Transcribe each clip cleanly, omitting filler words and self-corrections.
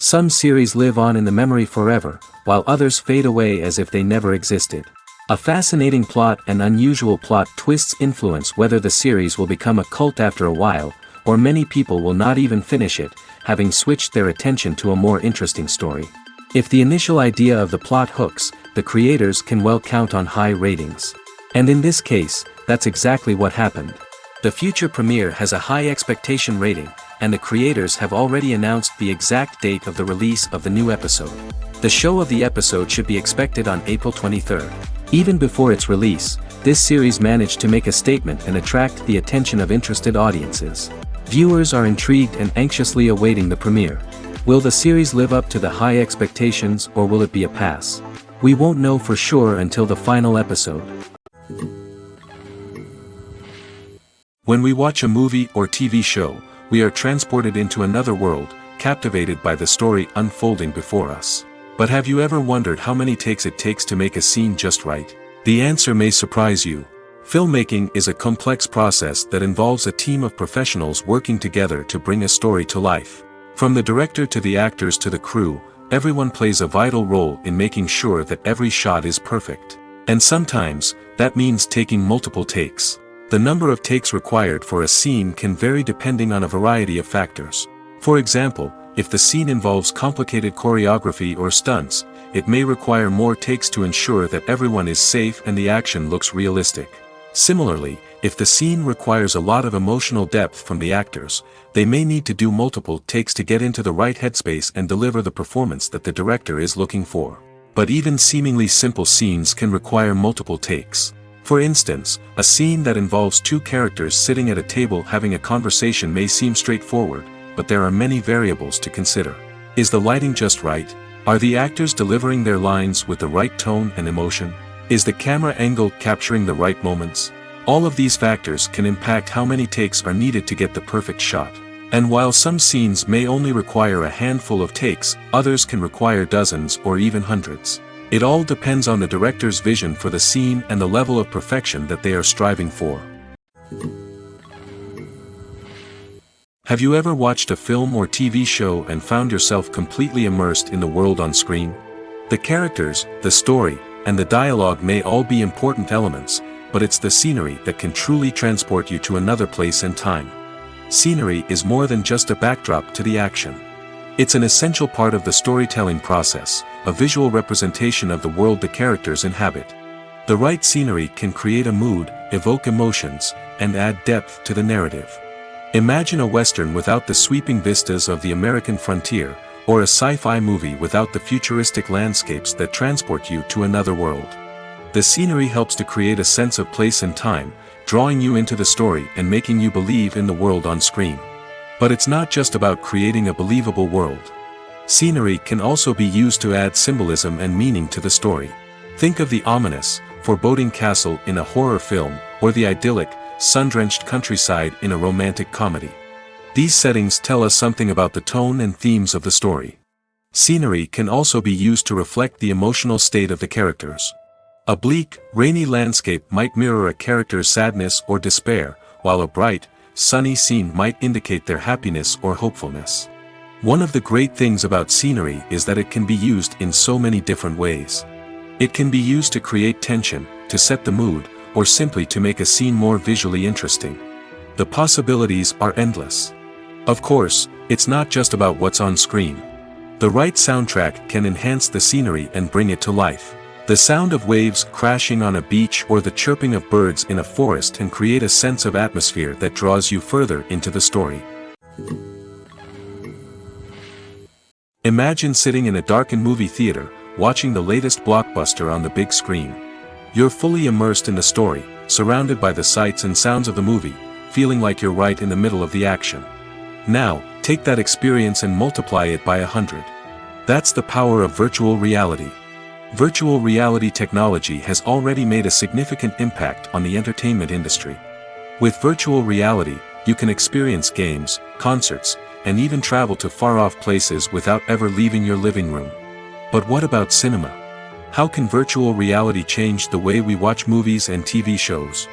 Some series live on in the memory forever, while others fade away as if they never existed. A fascinating plot and unusual plot twists influence whether the series will become a cult after a while, or many people will not even finish it, having switched their attention to a more interesting story. If the initial idea of the plot hooks, the creators can well count on high ratings. And in this case, that's exactly what happened. The future premiere has a high expectation rating, and the creators have already announced the exact date of the release of the new episode. The show of the episode should be expected on April 23rd. Even before its release, this series managed to make a statement and attract the attention of interested audiences. Viewers are intrigued and anxiously awaiting the premiere. Will the series live up to the high expectations, or will it be a pass? We won't know for sure until the final episode. When we watch a movie or TV show, we are transported into another world, captivated by the story unfolding before us. But have you ever wondered how many takes it takes to make a scene just right? The answer may surprise you. Filmmaking is a complex process that involves a team of professionals working together to bring a story to life. From the director to the actors to the crew, everyone plays a vital role in making sure that every shot is perfect. And sometimes, that means taking multiple takes. The number of takes required for a scene can vary depending on a variety of factors. For example, if the scene involves complicated choreography or stunts, it may require more takes to ensure that everyone is safe and the action looks realistic. Similarly, if the scene requires a lot of emotional depth from the actors, they may need to do multiple takes to get into the right headspace and deliver the performance that the director is looking for. But even seemingly simple scenes can require multiple takes. For instance, a scene that involves two characters sitting at a table having a conversation may seem straightforward, but there are many variables to consider. Is the lighting just right? Are the actors delivering their lines with the right tone and emotion? Is the camera angle capturing the right moments? All of these factors can impact how many takes are needed to get the perfect shot. And while some scenes may only require a handful of takes, others can require dozens or even hundreds. It all depends on the director's vision for the scene and the level of perfection that they are striving for. Have you ever watched a film or TV show and found yourself completely immersed in the world on screen? The characters, the story, and the dialogue may all be important elements, but it's the scenery that can truly transport you to another place and time. Scenery is more than just a backdrop to the action. It's an essential part of the storytelling process, a visual representation of the world the characters inhabit. The right scenery can create a mood, evoke emotions, and add depth to the narrative. Imagine a Western without the sweeping vistas of the American frontier, or a sci-fi movie without the futuristic landscapes that transport you to another world. The scenery helps to create a sense of place and time, drawing you into the story and making you believe in the world on screen. But it's not just about creating a believable world. Scenery can also be used to add symbolism and meaning to the story. Think of the ominous, foreboding castle in a horror film, or the idyllic, sun-drenched countryside in a romantic comedy. These settings tell us something about the tone and themes of the story. Scenery can also be used to reflect the emotional state of the characters. A bleak, rainy landscape might mirror a character's sadness or despair, while a bright, sunny scene might indicate their happiness or hopefulness. One of the great things about scenery is that it can be used in so many different ways. It can be used to create tension, to set the mood, or simply to make a scene more visually interesting. The possibilities are endless. Of course, it's not just about what's on screen. The right soundtrack can enhance the scenery and bring it to life. The sound of waves crashing on a beach or the chirping of birds in a forest can create a sense of atmosphere that draws you further into the story. Imagine sitting in a darkened movie theater, watching the latest blockbuster on the big screen. You're fully immersed in the story, surrounded by the sights and sounds of the movie, feeling like you're right in the middle of the action. Now, take that experience and multiply it by 100. That's the power of virtual reality. Virtual reality technology has already made a significant impact on the entertainment industry. With virtual reality, you can experience games, concerts, and even travel to far-off places without ever leaving your living room. But what about cinema? How can virtual reality change the way we watch movies and TV shows?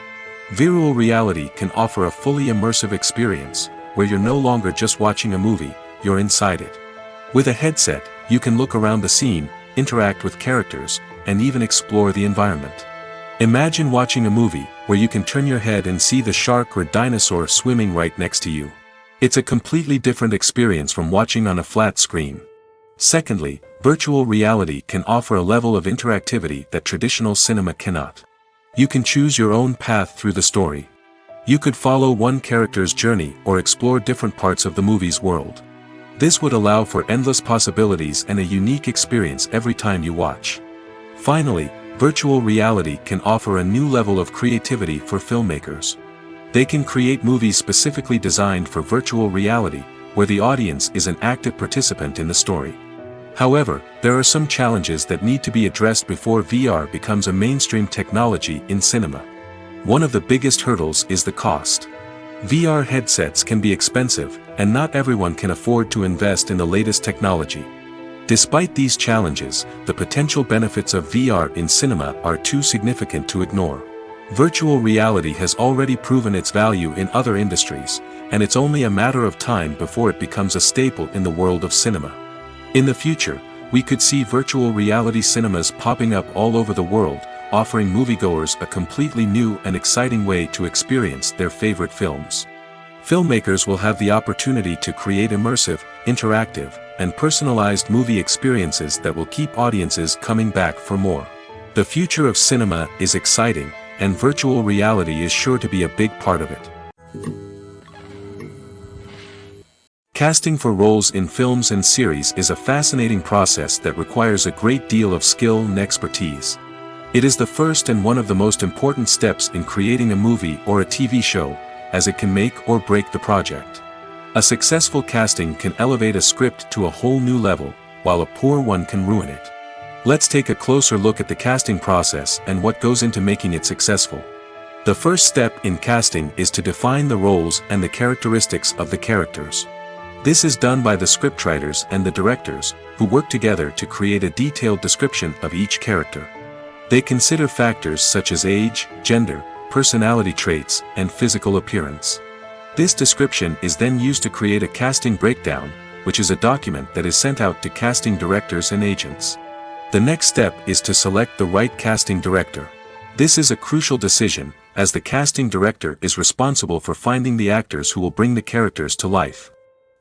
Virtual reality can offer a fully immersive experience, where you're no longer just watching a movie, you're inside it. With a headset, you can look around the scene, interact with characters, and even explore the environment. Imagine watching a movie where you can turn your head and see the shark or dinosaur swimming right next to you. It's a completely different experience from watching on a flat screen. Secondly, virtual reality can offer a level of interactivity that traditional cinema cannot. You can choose your own path through the story. You could follow one character's journey or explore different parts of the movie's world. This would allow for endless possibilities and a unique experience every time you watch. Finally, virtual reality can offer a new level of creativity for filmmakers. They can create movies specifically designed for virtual reality, where the audience is an active participant in the story. However, there are some challenges that need to be addressed before VR becomes a mainstream technology in cinema. One of the biggest hurdles is the cost. VR headsets can be expensive, and not everyone can afford to invest in the latest technology. Despite these challenges, the potential benefits of VR in cinema are too significant to ignore. Virtual reality has already proven its value in other industries, and it's only a matter of time before it becomes a staple in the world of cinema. In the future, we could see virtual reality cinemas popping up all over the world, offering moviegoers a completely new and exciting way to experience their favorite films. Filmmakers will have the opportunity to create immersive, interactive, and personalized movie experiences that will keep audiences coming back for more. The future of cinema is exciting, and virtual reality is sure to be a big part of it. Casting for roles in films and series is a fascinating process that requires a great deal of skill and expertise. It is the first and one of the most important steps in creating a movie or a TV show, as it can make or break the project. A successful casting can elevate a script to a whole new level, while a poor one can ruin it. Let's take a closer look at the casting process and what goes into making it successful. The first step in casting is to define the roles and the characteristics of the characters. This is done by the scriptwriters and the directors, who work together to create a detailed description of each character. They consider factors such as age, gender, personality traits, and physical appearance. This description is then used to create a casting breakdown, which is a document that is sent out to casting directors and agents. The next step is to select the right casting director. This is a crucial decision, as the casting director is responsible for finding the actors who will bring the characters to life.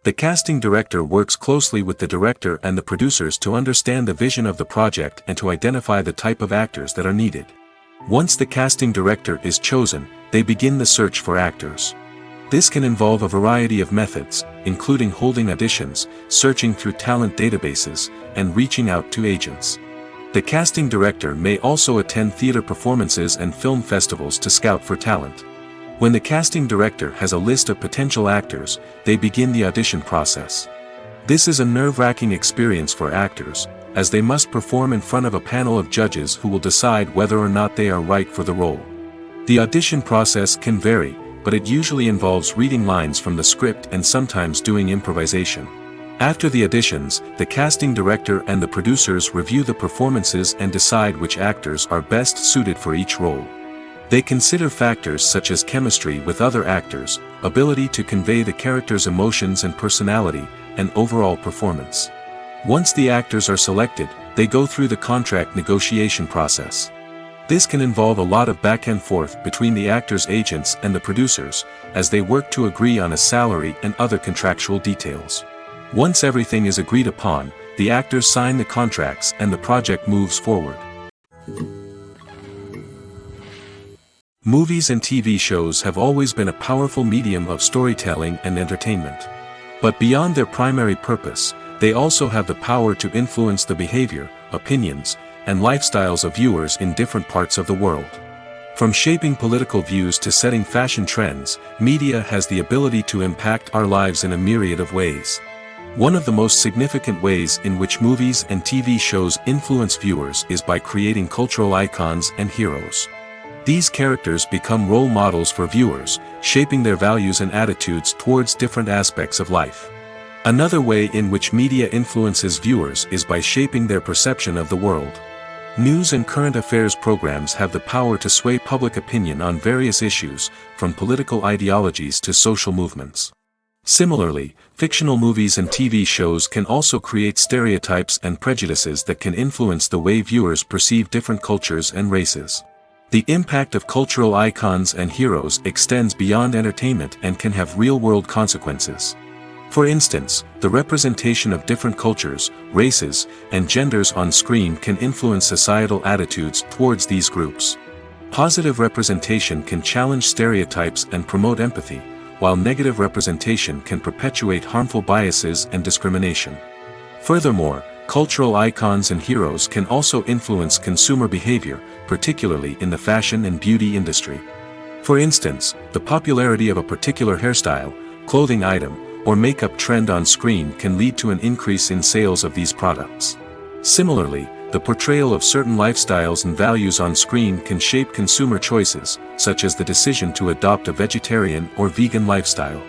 The casting director works closely with the director and the producers to understand the vision of the project and to identify the type of actors that are needed. Once the casting director is chosen, they begin the search for actors. This can involve a variety of methods, including holding auditions, searching through talent databases, and reaching out to agents. The casting director may also attend theater performances and film festivals to scout for talent. When the casting director has a list of potential actors, they begin the audition process. This is a nerve-wracking experience for actors, as they must perform in front of a panel of judges who will decide whether or not they are right for the role. The audition process can vary, but it usually involves reading lines from the script and sometimes doing improvisation. After the auditions, the casting director and the producers review the performances and decide which actors are best suited for each role. They consider factors such as chemistry with other actors, ability to convey the character's emotions and personality, and overall performance. Once the actors are selected, they go through the contract negotiation process. This can involve a lot of back and forth between the actors' agents and the producers, as they work to agree on a salary and other contractual details. Once everything is agreed upon, the actors sign the contracts and the project moves forward. Movies and TV shows have always been a powerful medium of storytelling and entertainment. But beyond their primary purpose, they also have the power to influence the behavior, opinions, and lifestyles of viewers in different parts of the world. From shaping political views to setting fashion trends, media has the ability to impact our lives in a myriad of ways. One of the most significant ways in which movies and TV shows influence viewers is by creating cultural icons and heroes. These characters become role models for viewers, shaping their values and attitudes towards different aspects of life. Another way in which media influences viewers is by shaping their perception of the world. News and current affairs programs have the power to sway public opinion on various issues, from political ideologies to social movements. Similarly, fictional movies and TV shows can also create stereotypes and prejudices that can influence the way viewers perceive different cultures and races. The impact of cultural icons and heroes extends beyond entertainment and can have real-world consequences. For instance, the representation of different cultures, races, and genders on screen can influence societal attitudes towards these groups. Positive representation can challenge stereotypes and promote empathy, while negative representation can perpetuate harmful biases and discrimination. Furthermore, cultural icons and heroes can also influence consumer behavior, particularly in the fashion and beauty industry. For instance, the popularity of a particular hairstyle, clothing item, or makeup trend on screen can lead to an increase in sales of these products. Similarly, the portrayal of certain lifestyles and values on screen can shape consumer choices, such as the decision to adopt a vegetarian or vegan lifestyle.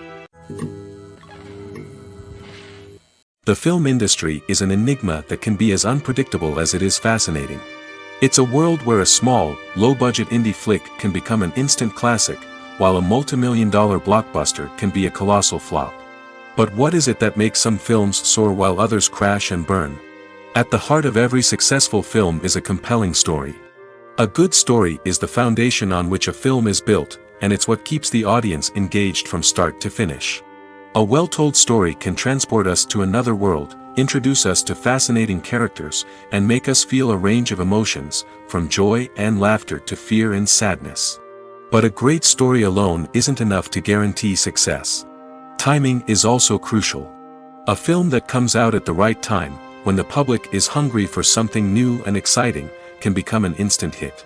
The film industry is an enigma that can be as unpredictable as it is fascinating. It's a world where a small, low-budget indie flick can become an instant classic, while a multi-million-dollar blockbuster can be a colossal flop. But what is it that makes some films soar while others crash and burn? At the heart of every successful film is a compelling story. A good story is the foundation on which a film is built, and it's what keeps the audience engaged from start to finish. A well-told story can transport us to another world, introduce us to fascinating characters, and make us feel a range of emotions, from joy and laughter to fear and sadness. But a great story alone isn't enough to guarantee success. Timing is also crucial. A film that comes out at the right time, when the public is hungry for something new and exciting, can become an instant hit.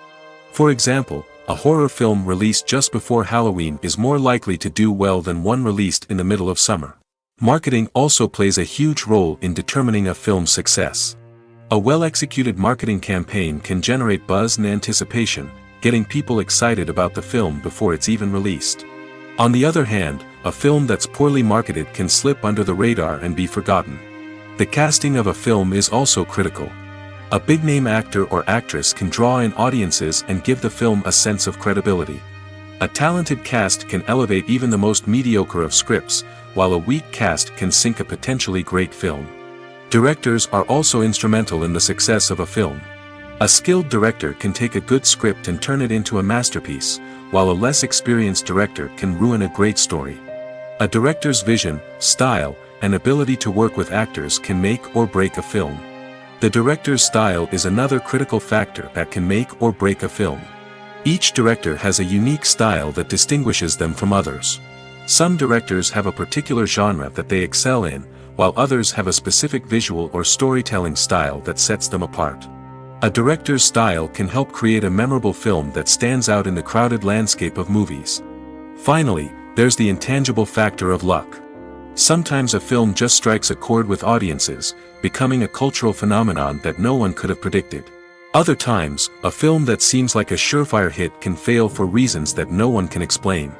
For example, a horror film released just before Halloween is more likely to do well than one released in the middle of summer. Marketing also plays a huge role in determining a film's success. A well-executed marketing campaign can generate buzz and anticipation, getting people excited about the film before it's even released. On the other hand, a film that's poorly marketed can slip under the radar and be forgotten. The casting of a film is also critical. A big-name actor or actress can draw in audiences and give the film a sense of credibility. A talented cast can elevate even the most mediocre of scripts, while a weak cast can sink a potentially great film. Directors are also instrumental in the success of a film. A skilled director can take a good script and turn it into a masterpiece, while a less experienced director can ruin a great story. A director's vision, style, and ability to work with actors can make or break a film. The director's style is another critical factor that can make or break a film. Each director has a unique style that distinguishes them from others. Some directors have a particular genre that they excel in, while others have a specific visual or storytelling style that sets them apart. A director's style can help create a memorable film that stands out in the crowded landscape of movies. Finally, there's the intangible factor of luck. Sometimes a film just strikes a chord with audiences, becoming a cultural phenomenon that no one could have predicted. Other times, a film that seems like a surefire hit can fail for reasons that no one can explain.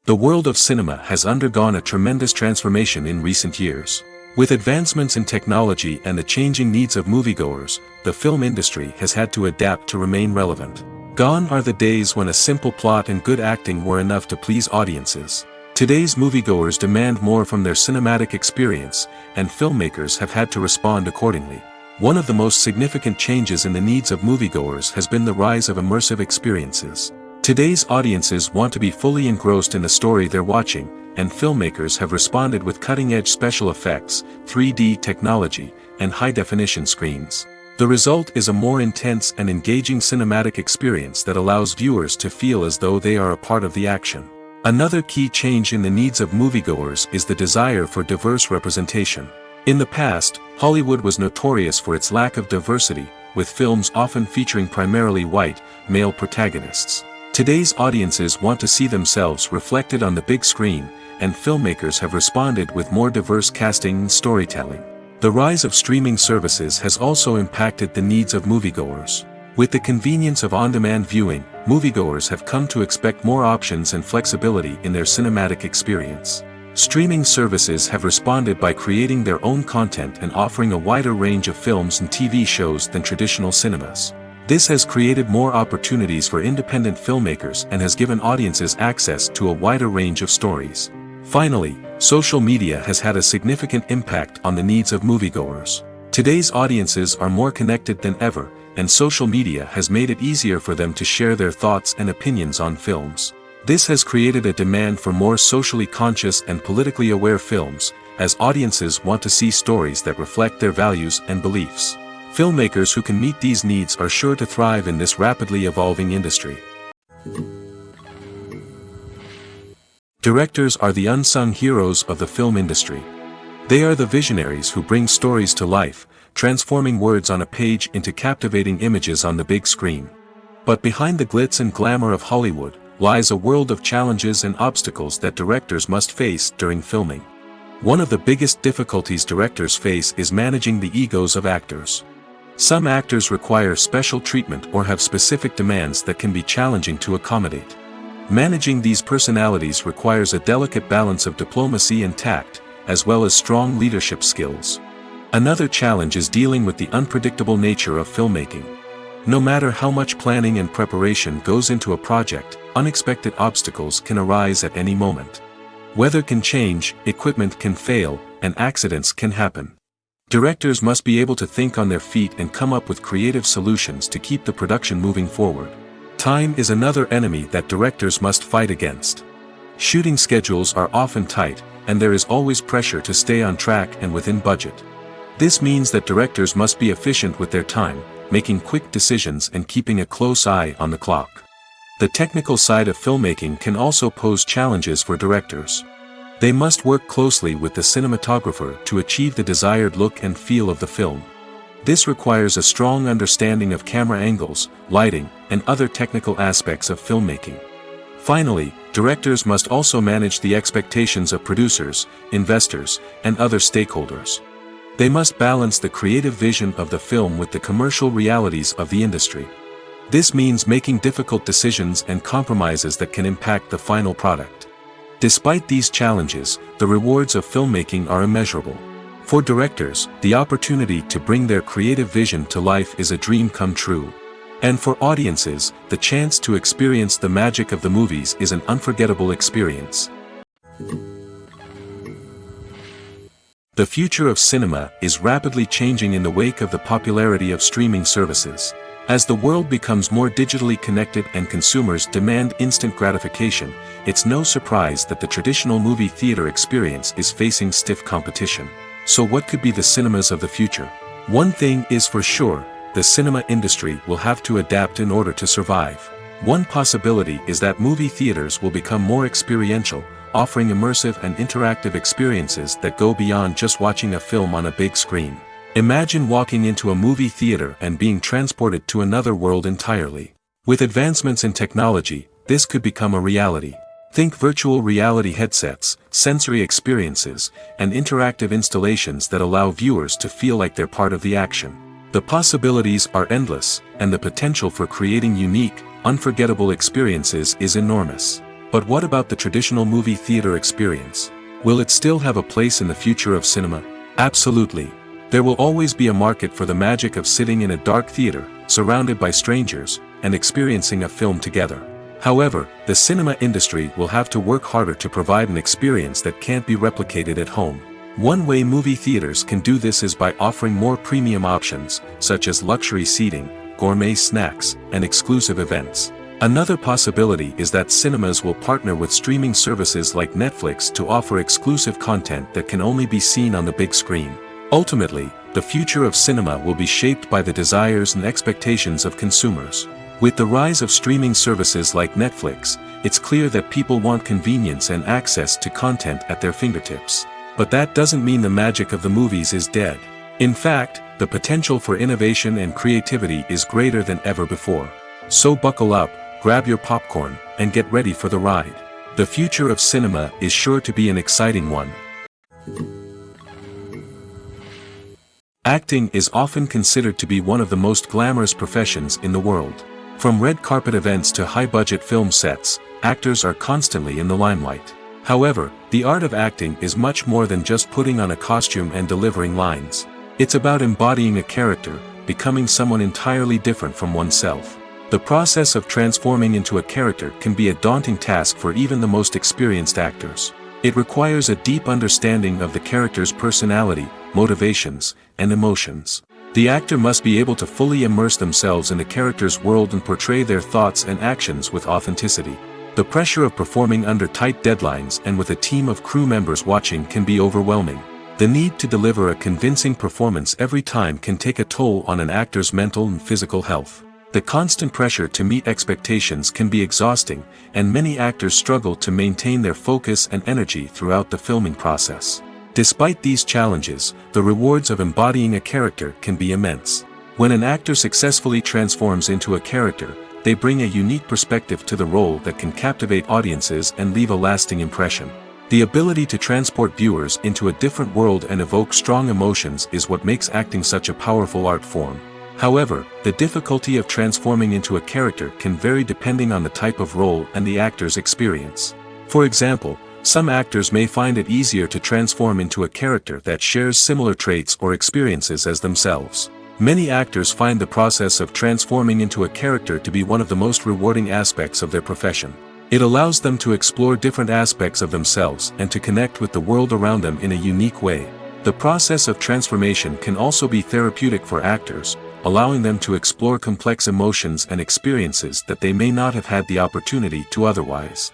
The world of cinema has undergone a tremendous transformation in recent years. With advancements in technology and the changing needs of moviegoers, the film industry has had to adapt to remain relevant. Gone are the days when a simple plot and good acting were enough to please audiences. Today's moviegoers demand more from their cinematic experience, and filmmakers have had to respond accordingly. One of the most significant changes in the needs of moviegoers has been the rise of immersive experiences. Today's audiences want to be fully engrossed in the story they're watching, and filmmakers have responded with cutting-edge special effects, 3D technology, and high-definition screens. The result is a more intense and engaging cinematic experience that allows viewers to feel as though they are a part of the action. Another key change in the needs of moviegoers is the desire for diverse representation. In the past, Hollywood was notorious for its lack of diversity, with films often featuring primarily white, male protagonists. Today's audiences want to see themselves reflected on the big screen, and filmmakers have responded with more diverse casting and storytelling. The rise of streaming services has also impacted the needs of moviegoers. With the convenience of on-demand viewing, moviegoers have come to expect more options and flexibility in their cinematic experience. Streaming services have responded by creating their own content and offering a wider range of films and TV shows than traditional cinemas. This has created more opportunities for independent filmmakers and has given audiences access to a wider range of stories. Finally, social media has had a significant impact on the needs of moviegoers. Today's audiences are more connected than ever, and social media has made it easier for them to share their thoughts and opinions on films. This has created a demand for more socially conscious and politically aware films, as audiences want to see stories that reflect their values and beliefs. Filmmakers who can meet these needs are sure to thrive in this rapidly evolving industry. Directors are the unsung heroes of the film industry. They are the visionaries who bring stories to life, transforming words on a page into captivating images on the big screen. But behind the glitz and glamour of Hollywood lies a world of challenges and obstacles that directors must face during filming. One of the biggest difficulties directors face is managing the egos of actors. Some actors require special treatment or have specific demands that can be challenging to accommodate. Managing these personalities requires a delicate balance of diplomacy and tact, as well as strong leadership skills. Another challenge is dealing with the unpredictable nature of filmmaking. No matter how much planning and preparation goes into a project, unexpected obstacles can arise at any moment. Weather can change, equipment can fail, and accidents can happen. Directors must be able to think on their feet and come up with creative solutions to keep the production moving forward. Time is another enemy that directors must fight against. Shooting schedules are often tight, and there is always pressure to stay on track and within budget. This means that directors must be efficient with their time, making quick decisions and keeping a close eye on the clock. The technical side of filmmaking can also pose challenges for directors. They must work closely with the cinematographer to achieve the desired look and feel of the film. This requires a strong understanding of camera angles, lighting, and other technical aspects of filmmaking. Finally, directors must also manage the expectations of producers, investors, and other stakeholders. They must balance the creative vision of the film with the commercial realities of the industry. This means making difficult decisions and compromises that can impact the final product. Despite these challenges, the rewards of filmmaking are immeasurable. For directors, the opportunity to bring their creative vision to life is a dream come true. And for audiences, the chance to experience the magic of the movies is an unforgettable experience. The future of cinema is rapidly changing in the wake of the popularity of streaming services. As the world becomes more digitally connected and consumers demand instant gratification, it's no surprise that the traditional movie theater experience is facing stiff competition. So what could be the cinemas of the future? One thing is for sure, the cinema industry will have to adapt in order to survive. One possibility is that movie theaters will become more experiential, offering immersive and interactive experiences that go beyond just watching a film on a big screen. Imagine walking into a movie theater and being transported to another world entirely. With advancements in technology, this could become a reality. Think virtual reality headsets, sensory experiences, and interactive installations that allow viewers to feel like they're part of the action. The possibilities are endless, and the potential for creating unique, unforgettable experiences is enormous. But what about the traditional movie theater experience? Will it still have a place in the future of cinema? Absolutely. There will always be a market for the magic of sitting in a dark theater, surrounded by strangers, and experiencing a film together. However, the cinema industry will have to work harder to provide an experience that can't be replicated at home. One way movie theaters can do this is by offering more premium options, such as luxury seating, gourmet snacks, and exclusive events. Another possibility is that cinemas will partner with streaming services like Netflix to offer exclusive content that can only be seen on the big screen. Ultimately, the future of cinema will be shaped by the desires and expectations of consumers. With the rise of streaming services like Netflix, it's clear that people want convenience and access to content at their fingertips. But that doesn't mean the magic of the movies is dead. In fact, the potential for innovation and creativity is greater than ever before. So buckle up, grab your popcorn, and get ready for the ride. The future of cinema is sure to be an exciting one. Acting is often considered to be one of the most glamorous professions in the world. From red carpet events to high-budget film sets, actors are constantly in the limelight. However, the art of acting is much more than just putting on a costume and delivering lines. It's about embodying a character, becoming someone entirely different from oneself. The process of transforming into a character can be a daunting task for even the most experienced actors. It requires a deep understanding of the character's personality, motivations, and emotions. The actor must be able to fully immerse themselves in the character's world and portray their thoughts and actions with authenticity. The pressure of performing under tight deadlines and with a team of crew members watching can be overwhelming. The need to deliver a convincing performance every time can take a toll on an actor's mental and physical health. The constant pressure to meet expectations can be exhausting, and many actors struggle to maintain their focus and energy throughout the filming process. Despite these challenges, the rewards of embodying a character can be immense. When an actor successfully transforms into a character, they bring a unique perspective to the role that can captivate audiences and leave a lasting impression. The ability to transport viewers into a different world and evoke strong emotions is what makes acting such a powerful art form. However, the difficulty of transforming into a character can vary depending on the type of role and the actor's experience. For example, some actors may find it easier to transform into a character that shares similar traits or experiences as themselves. Many actors find the process of transforming into a character to be one of the most rewarding aspects of their profession. It allows them to explore different aspects of themselves and to connect with the world around them in a unique way. The process of transformation can also be therapeutic for actors, allowing them to explore complex emotions and experiences that they may not have had the opportunity to otherwise.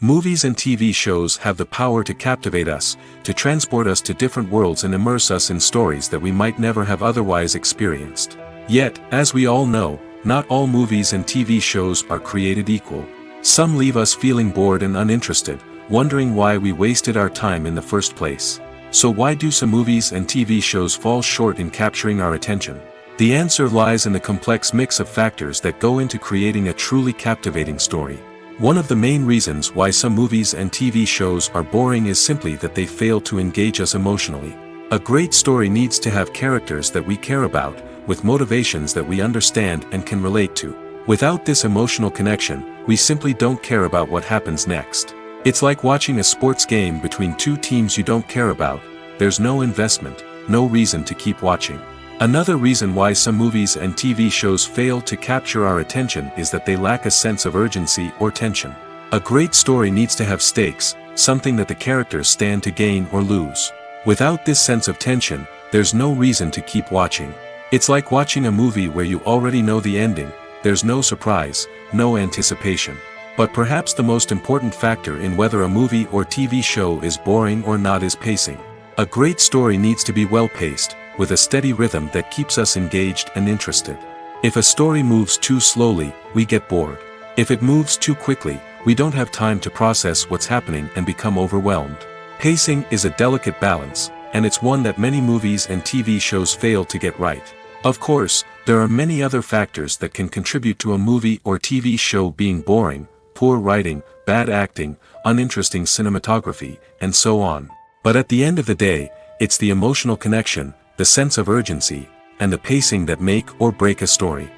Movies and TV shows have the power to captivate us, to transport us to different worlds and immerse us in stories that we might never have otherwise experienced. Yet, as we all know, not all movies and TV shows are created equal. Some leave us feeling bored and uninterested, wondering why we wasted our time in the first place. So why do some movies and TV shows fall short in capturing our attention? The answer lies in the complex mix of factors that go into creating a truly captivating story. One of the main reasons why some movies and TV shows are boring is simply that they fail to engage us emotionally. A great story needs to have characters that we care about, with motivations that we understand and can relate to. Without this emotional connection, we simply don't care about what happens next. It's like watching a sports game between two teams you don't care about. There's no investment, no reason to keep watching. Another reason why some movies and TV shows fail to capture our attention is that they lack a sense of urgency or tension. A great story needs to have stakes, something that the characters stand to gain or lose. Without this sense of tension, there's no reason to keep watching. It's like watching a movie where you already know the ending. There's no surprise, no anticipation. But perhaps the most important factor in whether a movie or TV show is boring or not is pacing. A great story needs to be well-paced, with a steady rhythm that keeps us engaged and interested. If a story moves too slowly, we get bored. If it moves too quickly, we don't have time to process what's happening and become overwhelmed. Pacing is a delicate balance, and it's one that many movies and TV shows fail to get right. Of course, there are many other factors that can contribute to a movie or TV show being boring: poor writing, bad acting, uninteresting cinematography, and so on. But at the end of the day, it's the emotional connection, the sense of urgency, and the pacing that make or break a story.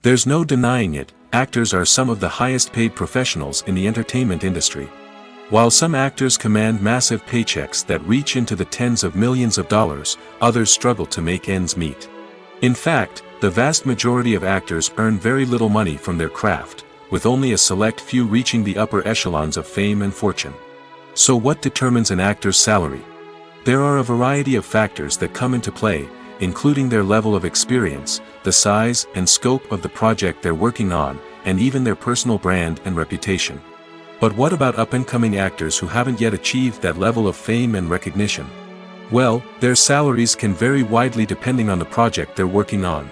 There's no denying it, actors are some of the highest paid professionals in the entertainment industry. While some actors command massive paychecks that reach into the tens of millions of dollars, others struggle to make ends meet. In fact, the vast majority of actors earn very little money from their craft, with only a select few reaching the upper echelons of fame and fortune. So what determines an actor's salary? There are a variety of factors that come into play, including their level of experience, the size and scope of the project they're working on, and even their personal brand and reputation. But what about up-and-coming actors who haven't yet achieved that level of fame and recognition? Well, their salaries can vary widely depending on the project they're working on.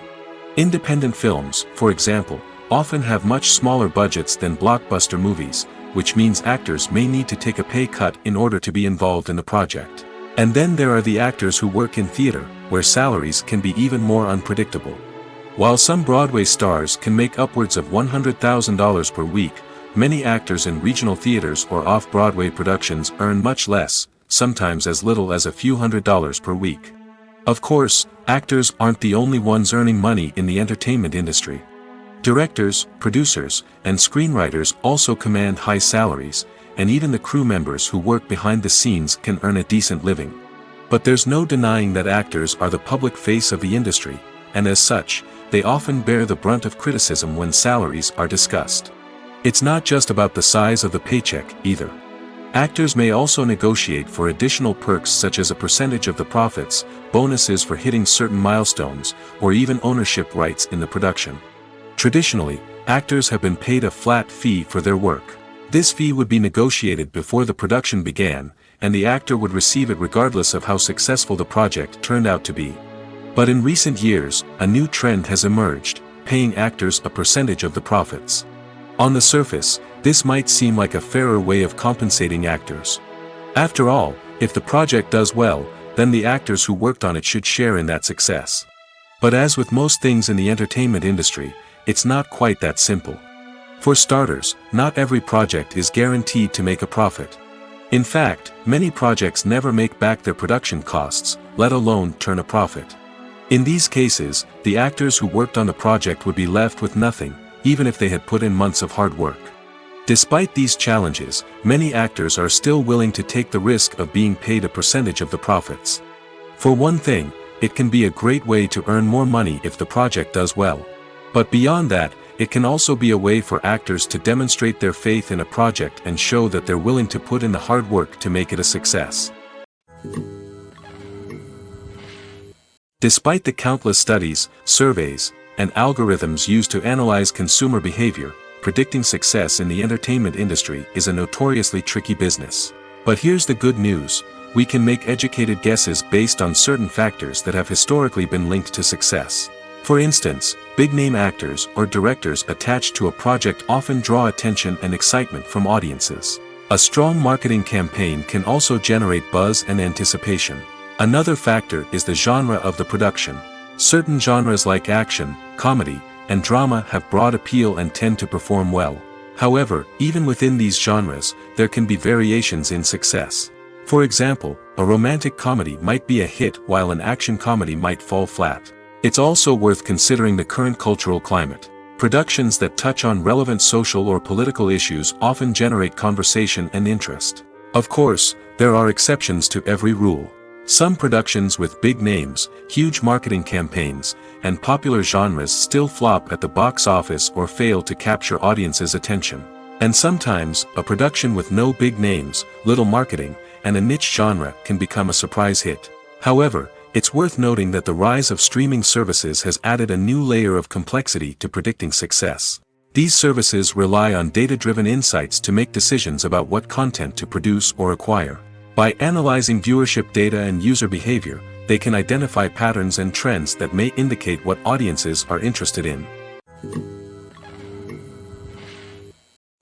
Independent films, for example, often have much smaller budgets than blockbuster movies, which means actors may need to take a pay cut in order to be involved in the project. And then there are the actors who work in theater, where salaries can be even more unpredictable. While some Broadway stars can make upwards of $100,000 per week, many actors in regional theaters or off-Broadway productions earn much less, sometimes as little as a few $100s per week. Of course, actors aren't the only ones earning money in the entertainment industry. Directors, producers, and screenwriters also command high salaries, and even the crew members who work behind the scenes can earn a decent living. But there's no denying that actors are the public face of the industry, and as such, they often bear the brunt of criticism when salaries are discussed. It's not just about the size of the paycheck, either. Actors may also negotiate for additional perks such as a percentage of the profits, bonuses for hitting certain milestones, or even ownership rights in the production. Traditionally, actors have been paid a flat fee for their work. This fee would be negotiated before the production began, and the actor would receive it regardless of how successful the project turned out to be. But in recent years, a new trend has emerged, paying actors a percentage of the profits. On the surface, this might seem like a fairer way of compensating actors. After all, if the project does well, then the actors who worked on it should share in that success. But as with most things in the entertainment industry, it's not quite that simple. For starters, not every project is guaranteed to make a profit. In fact, many projects never make back their production costs, let alone turn a profit. In these cases, the actors who worked on the project would be left with nothing, even if they had put in months of hard work. Despite these challenges, many actors are still willing to take the risk of being paid a percentage of the profits. For one thing, it can be a great way to earn more money if the project does well. But beyond that, it can also be a way for actors to demonstrate their faith in a project and show that they're willing to put in the hard work to make it a success. Despite the countless studies, surveys, and algorithms used to analyze consumer behavior, predicting success in the entertainment industry is a notoriously tricky business. But here's the good news: we can make educated guesses based on certain factors that have historically been linked to success. For instance, big-name actors or directors attached to a project often draw attention and excitement from audiences. A strong marketing campaign can also generate buzz and anticipation. Another factor is the genre of the production. Certain genres like action, comedy, and drama have broad appeal and tend to perform well. However, even within these genres, there can be variations in success. For example, a romantic comedy might be a hit while an action comedy might fall flat. It's also worth considering the current cultural climate. Productions that touch on relevant social or political issues often generate conversation and interest. Of course, there are exceptions to every rule. Some productions with big names, huge marketing campaigns, and popular genres still flop at the box office or fail to capture audiences' attention. And sometimes, a production with no big names, little marketing, and a niche genre can become a surprise hit. However, it's worth noting that the rise of streaming services has added a new layer of complexity to predicting success. These services rely on data-driven insights to make decisions about what content to produce or acquire. By analyzing viewership data and user behavior, they can identify patterns and trends that may indicate what audiences are interested in.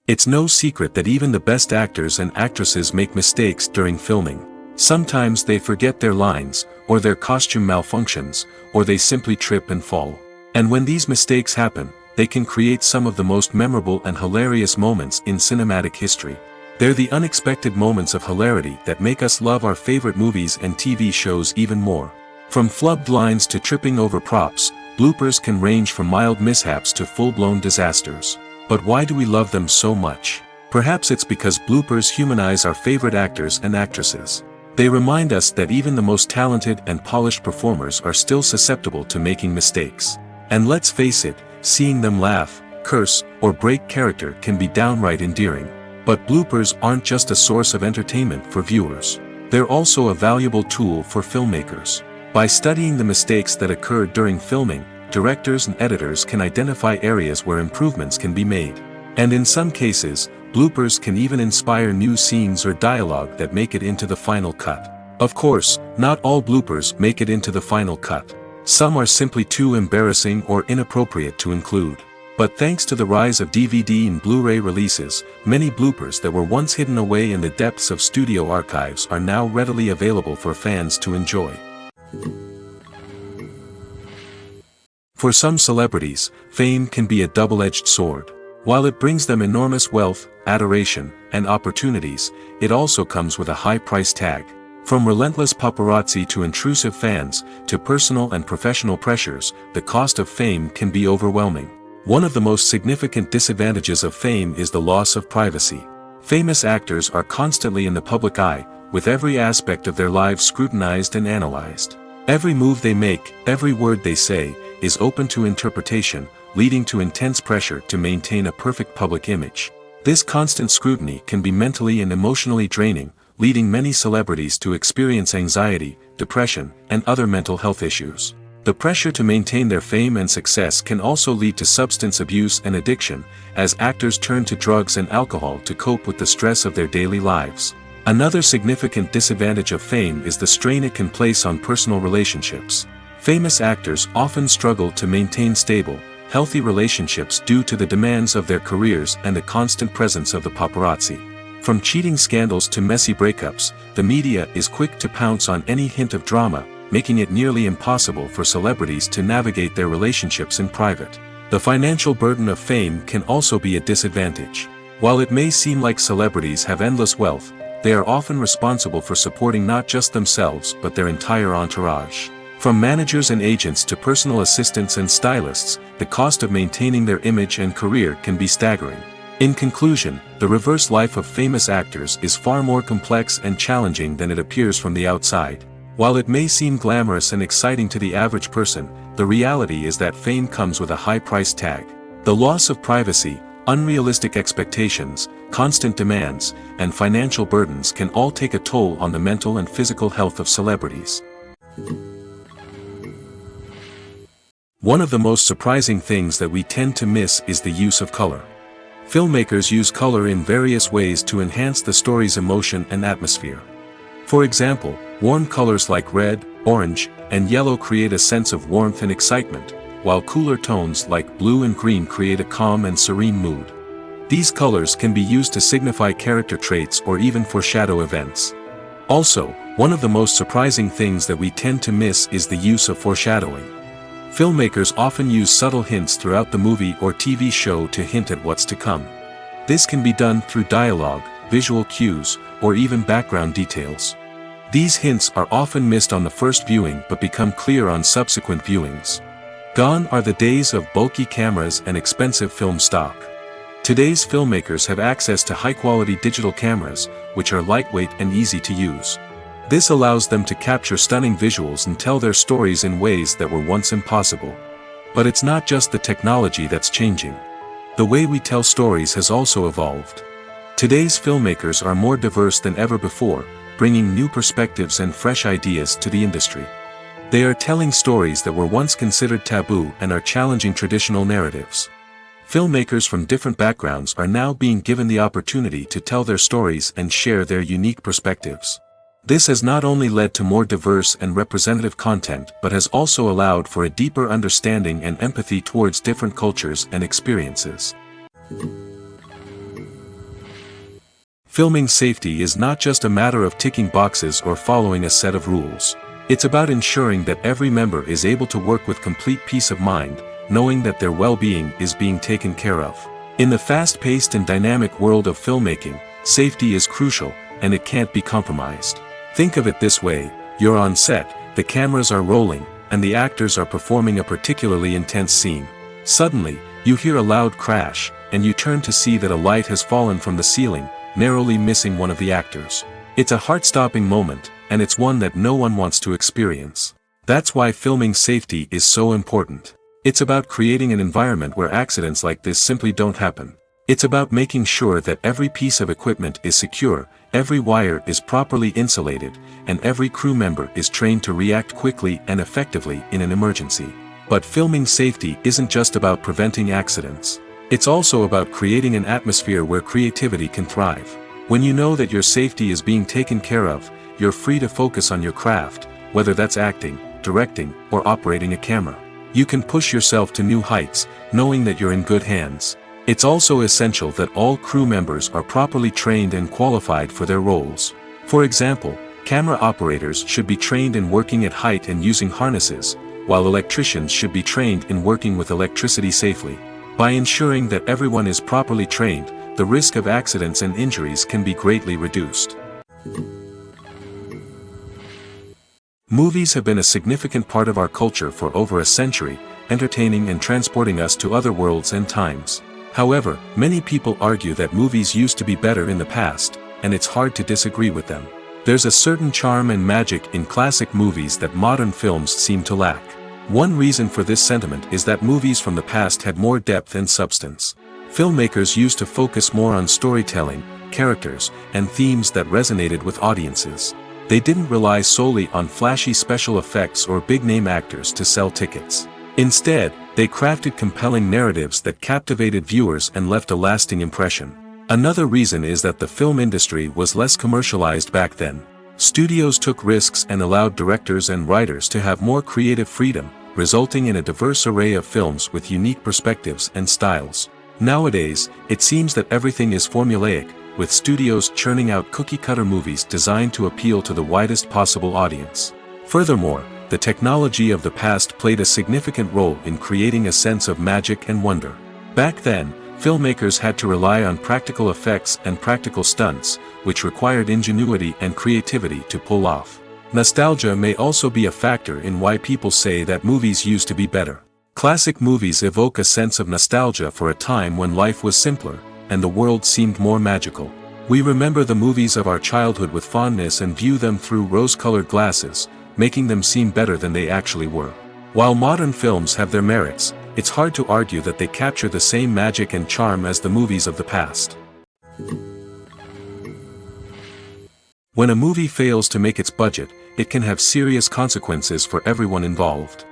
It's no secret that even the best actors and actresses make mistakes during filming. Sometimes they forget their lines, or their costume malfunctions, or they simply trip and fall. And when these mistakes happen, they can create some of the most memorable and hilarious moments in cinematic history. They're the unexpected moments of hilarity that make us love our favorite movies and TV shows even more. From flubbed lines to tripping over props, bloopers can range from mild mishaps to full-blown disasters. But why do we love them so much? Perhaps it's because bloopers humanize our favorite actors and actresses. They remind us that even the most talented and polished performers are still susceptible to making mistakes. And let's face it, seeing them laugh, curse, or break character can be downright endearing. But bloopers aren't just a source of entertainment for viewers. They're also a valuable tool for filmmakers. By studying the mistakes that occurred during filming, directors and editors can identify areas where improvements can be made. And in some cases, bloopers can even inspire new scenes or dialogue that make it into the final cut. Of course, not all bloopers make it into the final cut. Some are simply too embarrassing or inappropriate to include. But thanks to the rise of DVD and Blu-ray releases, many bloopers that were once hidden away in the depths of studio archives are now readily available for fans to enjoy. For some celebrities, fame can be a double-edged sword. While it brings them enormous wealth, adoration, and opportunities, it also comes with a high price tag. From relentless paparazzi to intrusive fans, to personal and professional pressures, the cost of fame can be overwhelming. One of the most significant disadvantages of fame is the loss of privacy. Famous actors are constantly in the public eye, with every aspect of their lives scrutinized and analyzed. Every move they make, every word they say, is open to interpretation, leading to intense pressure to maintain a perfect public image. This constant scrutiny can be mentally and emotionally draining, leading many celebrities to experience anxiety, depression, and other mental health issues. The pressure to maintain their fame and success can also lead to substance abuse and addiction, as actors turn to drugs and alcohol to cope with the stress of their daily lives. Another significant disadvantage of fame is the strain it can place on personal relationships. Famous actors often struggle to maintain stable, healthy relationships due to the demands of their careers and the constant presence of the paparazzi. From cheating scandals to messy breakups, the media is quick to pounce on any hint of drama, making it nearly impossible for celebrities to navigate their relationships in private. The financial burden of fame can also be a disadvantage. While it may seem like celebrities have endless wealth, they are often responsible for supporting not just themselves but their entire entourage. From managers and agents to personal assistants and stylists, the cost of maintaining their image and career can be staggering. In conclusion, the reverse life of famous actors is far more complex and challenging than it appears from the outside. While it may seem glamorous and exciting to the average person, the reality is that fame comes with a high price tag. The loss of privacy, unrealistic expectations, constant demands, and financial burdens can all take a toll on the mental and physical health of celebrities. One of the most surprising things that we tend to miss is the use of color. Filmmakers use color in various ways to enhance the story's emotion and atmosphere. For example, warm colors like red, orange, and yellow create a sense of warmth and excitement, while cooler tones like blue and green create a calm and serene mood. These colors can be used to signify character traits or even foreshadow events. Also, one of the most surprising things that we tend to miss is the use of foreshadowing. Filmmakers often use subtle hints throughout the movie or TV show to hint at what's to come. This can be done through dialogue, visual cues, or even background details. These hints are often missed on the first viewing but become clear on subsequent viewings. Gone are the days of bulky cameras and expensive film stock. Today's filmmakers have access to high-quality digital cameras, which are lightweight and easy to use. This allows them to capture stunning visuals and tell their stories in ways that were once impossible. But it's not just the technology that's changing. The way we tell stories has also evolved. Today's filmmakers are more diverse than ever before, bringing new perspectives and fresh ideas to the industry. They are telling stories that were once considered taboo and are challenging traditional narratives. Filmmakers from different backgrounds are now being given the opportunity to tell their stories and share their unique perspectives. This has not only led to more diverse and representative content but has also allowed for a deeper understanding and empathy towards different cultures and experiences. Filming safety is not just a matter of ticking boxes or following a set of rules. It's about ensuring that every member is able to work with complete peace of mind, knowing that their well-being is being taken care of. In the fast-paced and dynamic world of filmmaking, safety is crucial, and it can't be compromised. Think of it this way: you're on set, the cameras are rolling, and the actors are performing a particularly intense scene. Suddenly, you hear a loud crash, and you turn to see that a light has fallen from the ceiling, narrowly missing one of the actors. It's a heart-stopping moment, and it's one that no one wants to experience. That's why filming safety is so important. It's about creating an environment where accidents like this simply don't happen. It's about making sure that every piece of equipment is secure, every wire is properly insulated, and every crew member is trained to react quickly and effectively in an emergency. But filming safety isn't just about preventing accidents. It's also about creating an atmosphere where creativity can thrive. When you know that your safety is being taken care of, you're free to focus on your craft, whether that's acting, directing, or operating a camera. You can push yourself to new heights, knowing that you're in good hands. It's also essential that all crew members are properly trained and qualified for their roles. For example, camera operators should be trained in working at height and using harnesses, while electricians should be trained in working with electricity safely. By ensuring that everyone is properly trained, the risk of accidents and injuries can be greatly reduced. Movies have been a significant part of our culture for over a century, entertaining and transporting us to other worlds and times. However, many people argue that movies used to be better in the past, and it's hard to disagree with them. There's a certain charm and magic in classic movies that modern films seem to lack. One reason for this sentiment is that movies from the past had more depth and substance. Filmmakers used to focus more on storytelling, characters, and themes that resonated with audiences. They didn't rely solely on flashy special effects or big-name actors to sell tickets. Instead, they crafted compelling narratives that captivated viewers and left a lasting impression. Another reason is that the film industry was less commercialized back then. Studios took risks and allowed directors and writers to have more creative freedom, resulting in a diverse array of films with unique perspectives and styles. Nowadays, it seems that everything is formulaic, with studios churning out cookie-cutter movies designed to appeal to the widest possible audience. Furthermore, the technology of the past played a significant role in creating a sense of magic and wonder. Back then, filmmakers had to rely on practical effects and practical stunts, which required ingenuity and creativity to pull off. Nostalgia may also be a factor in why people say that movies used to be better. Classic movies evoke a sense of nostalgia for a time when life was simpler, and the world seemed more magical. We remember the movies of our childhood with fondness and view them through rose-colored glasses, making them seem better than they actually were. While modern films have their merits, it's hard to argue that they capture the same magic and charm as the movies of the past. When a movie fails to make its budget, it can have serious consequences for everyone involved.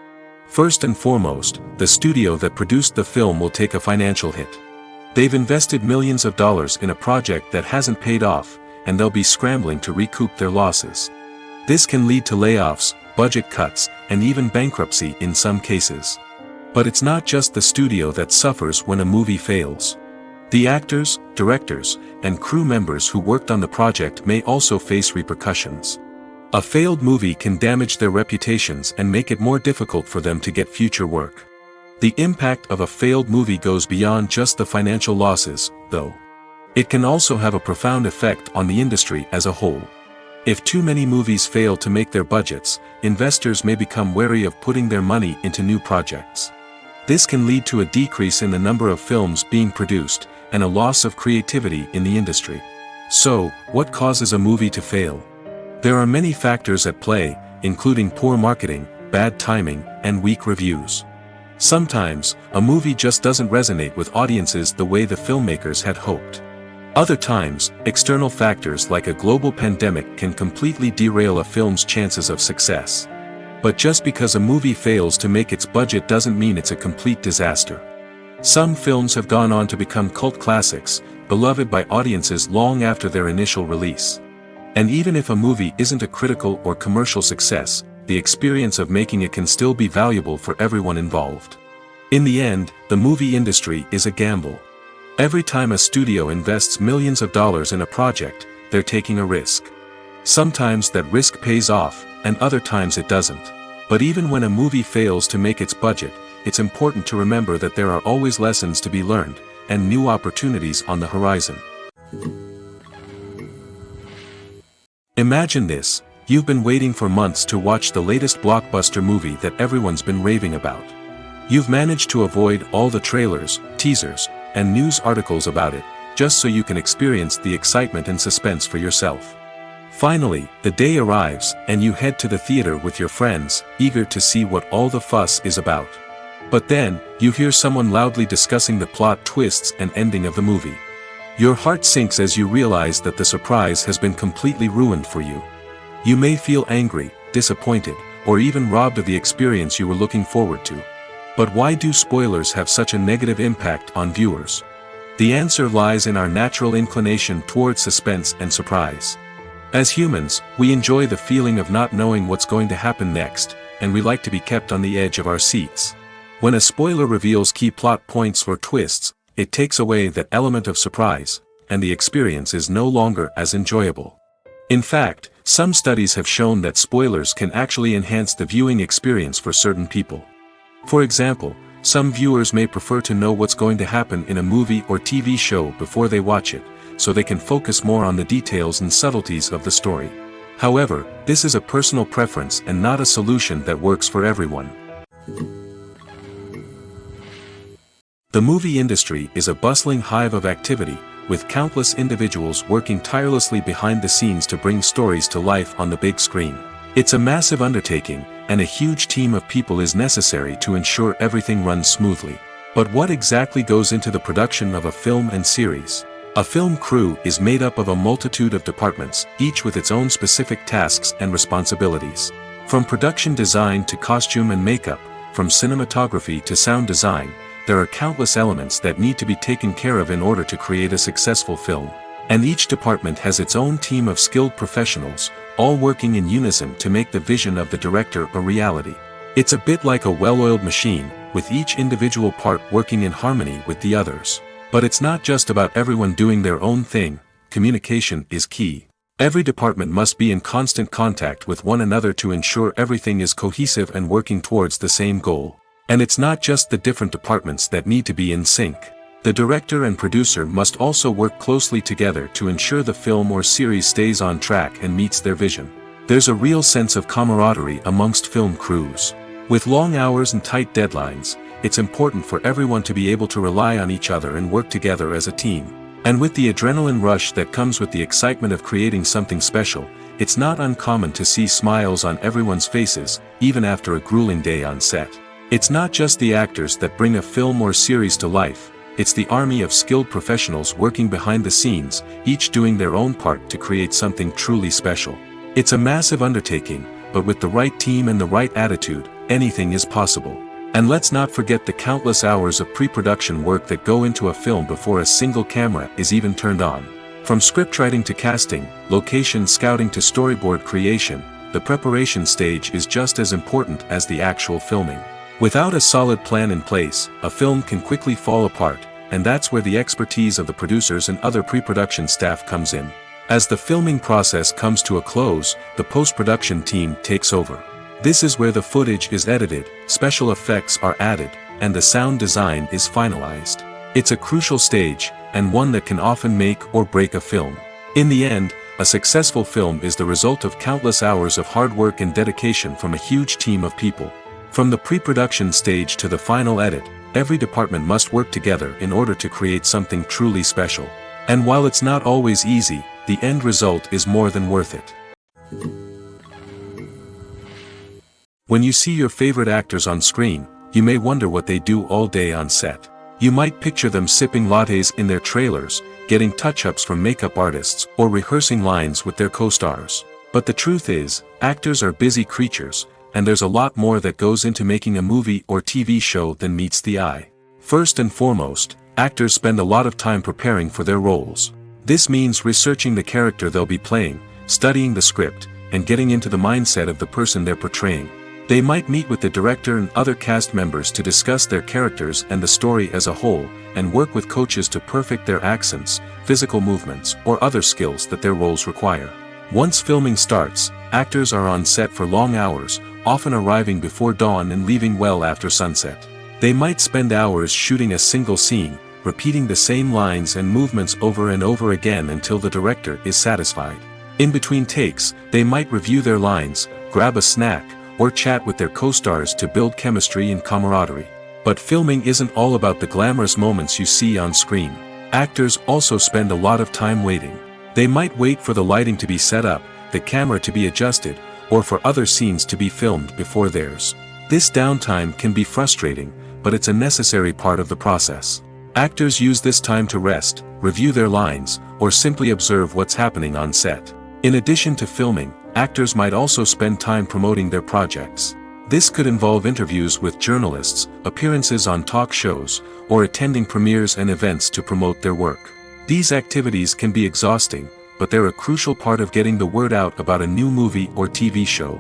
First and foremost, the studio that produced the film will take a financial hit. They've invested millions of dollars in a project that hasn't paid off, and they'll be scrambling to recoup their losses. This can lead to layoffs, budget cuts, and even bankruptcy in some cases. But it's not just the studio that suffers when a movie fails. The actors, directors, and crew members who worked on the project may also face repercussions. A failed movie can damage their reputations and make it more difficult for them to get future work. The impact of a failed movie goes beyond just the financial losses, though. It can also have a profound effect on the industry as a whole. If too many movies fail to make their budgets, investors may become wary of putting their money into new projects. This can lead to a decrease in the number of films being produced, and a loss of creativity in the industry. So, what causes a movie to fail? There are many factors at play, including poor marketing, bad timing, and weak reviews. Sometimes, a movie just doesn't resonate with audiences the way the filmmakers had hoped. Other times, external factors like a global pandemic can completely derail a film's chances of success. But just because a movie fails to make its budget doesn't mean it's a complete disaster. Some films have gone on to become cult classics, beloved by audiences long after their initial release. And even if a movie isn't a critical or commercial success, the experience of making it can still be valuable for everyone involved. In the end, the movie industry is a gamble. Every time a studio invests millions of dollars in a project, they're taking a risk. Sometimes that risk pays off, and other times it doesn't. But even when a movie fails to make its budget, it's important to remember that there are always lessons to be learned, and new opportunities on the horizon. Imagine this: you've been waiting for months to watch the latest blockbuster movie that everyone's been raving about. You've managed to avoid all the trailers, teasers, and news articles about it, just so you can experience the excitement and suspense for yourself. Finally, the day arrives, and you head to the theater with your friends, eager to see what all the fuss is about. But then, you hear someone loudly discussing the plot twists and ending of the movie. Your heart sinks as you realize that the surprise has been completely ruined for you. You may feel angry, disappointed, or even robbed of the experience you were looking forward to. But why do spoilers have such a negative impact on viewers? The answer lies in our natural inclination toward suspense and surprise. As humans, we enjoy the feeling of not knowing what's going to happen next, and we like to be kept on the edge of our seats. When a spoiler reveals key plot points or twists, it takes away that element of surprise, and the experience is no longer as enjoyable. In fact, some studies have shown that spoilers can actually enhance the viewing experience for certain people. For example, some viewers may prefer to know what's going to happen in a movie or TV show before they watch it, so they can focus more on the details and subtleties of the story. However, this is a personal preference and not a solution that works for everyone. The movie industry is a bustling hive of activity, with countless individuals working tirelessly behind the scenes to bring stories to life on the big screen. It's a massive undertaking, and a huge team of people is necessary to ensure everything runs smoothly. But what exactly goes into the production of a film and series? A film crew is made up of a multitude of departments, each with its own specific tasks and responsibilities. From production design to costume and makeup, from cinematography to sound design, there are countless elements that need to be taken care of in order to create a successful film. And each department has its own team of skilled professionals, all working in unison to make the vision of the director a reality. It's a bit like a well-oiled machine, with each individual part working in harmony with the others. But it's not just about everyone doing their own thing. Communication is key. Every department must be in constant contact with one another to ensure everything is cohesive and working towards the same goal. And it's not just the different departments that need to be in sync. The director and producer must also work closely together to ensure the film or series stays on track and meets their vision. There's a real sense of camaraderie amongst film crews. With long hours and tight deadlines, it's important for everyone to be able to rely on each other and work together as a team. And with the adrenaline rush that comes with the excitement of creating something special, it's not uncommon to see smiles on everyone's faces, even after a grueling day on set. It's not just the actors that bring a film or series to life, it's the army of skilled professionals working behind the scenes, each doing their own part to create something truly special. It's a massive undertaking, but with the right team and the right attitude, anything is possible. And let's not forget the countless hours of pre-production work that go into a film before a single camera is even turned on. From scriptwriting to casting, location scouting to storyboard creation, the preparation stage is just as important as the actual filming. Without a solid plan in place, a film can quickly fall apart, and that's where the expertise of the producers and other pre-production staff comes in. As the filming process comes to a close, the post-production team takes over. This is where the footage is edited, special effects are added, and the sound design is finalized. It's a crucial stage, and one that can often make or break a film. In the end, a successful film is the result of countless hours of hard work and dedication from a huge team of people. From the pre-production stage to the final edit, every department must work together in order to create something truly special. And while it's not always easy, the end result is more than worth it. When you see your favorite actors on screen, you may wonder what they do all day on set. You might picture them sipping lattes in their trailers, getting touch-ups from makeup artists, or rehearsing lines with their co-stars. But the truth is, actors are busy creatures, and there's a lot more that goes into making a movie or TV show than meets the eye. First and foremost, actors spend a lot of time preparing for their roles. This means researching the character they'll be playing, studying the script, and getting into the mindset of the person they're portraying. They might meet with the director and other cast members to discuss their characters and the story as a whole, and work with coaches to perfect their accents, physical movements, or other skills that their roles require. Once filming starts, actors are on set for long hours, often arriving before dawn and leaving well after sunset. They might spend hours shooting a single scene, repeating the same lines and movements over and over again until the director is satisfied. In between takes, they might review their lines, grab a snack, or chat with their co-stars to build chemistry and camaraderie. But filming isn't all about the glamorous moments you see on screen. Actors also spend a lot of time waiting. They might wait for the lighting to be set up, the camera to be adjusted, or for other scenes to be filmed before theirs. This downtime can be frustrating, but it's a necessary part of the process. Actors use this time to rest, review their lines, or simply observe what's happening on set. In addition to filming, actors might also spend time promoting their projects. This could involve interviews with journalists, appearances on talk shows, or attending premieres and events to promote their work. These activities can be exhausting, but they're a crucial part of getting the word out about a new movie or TV show.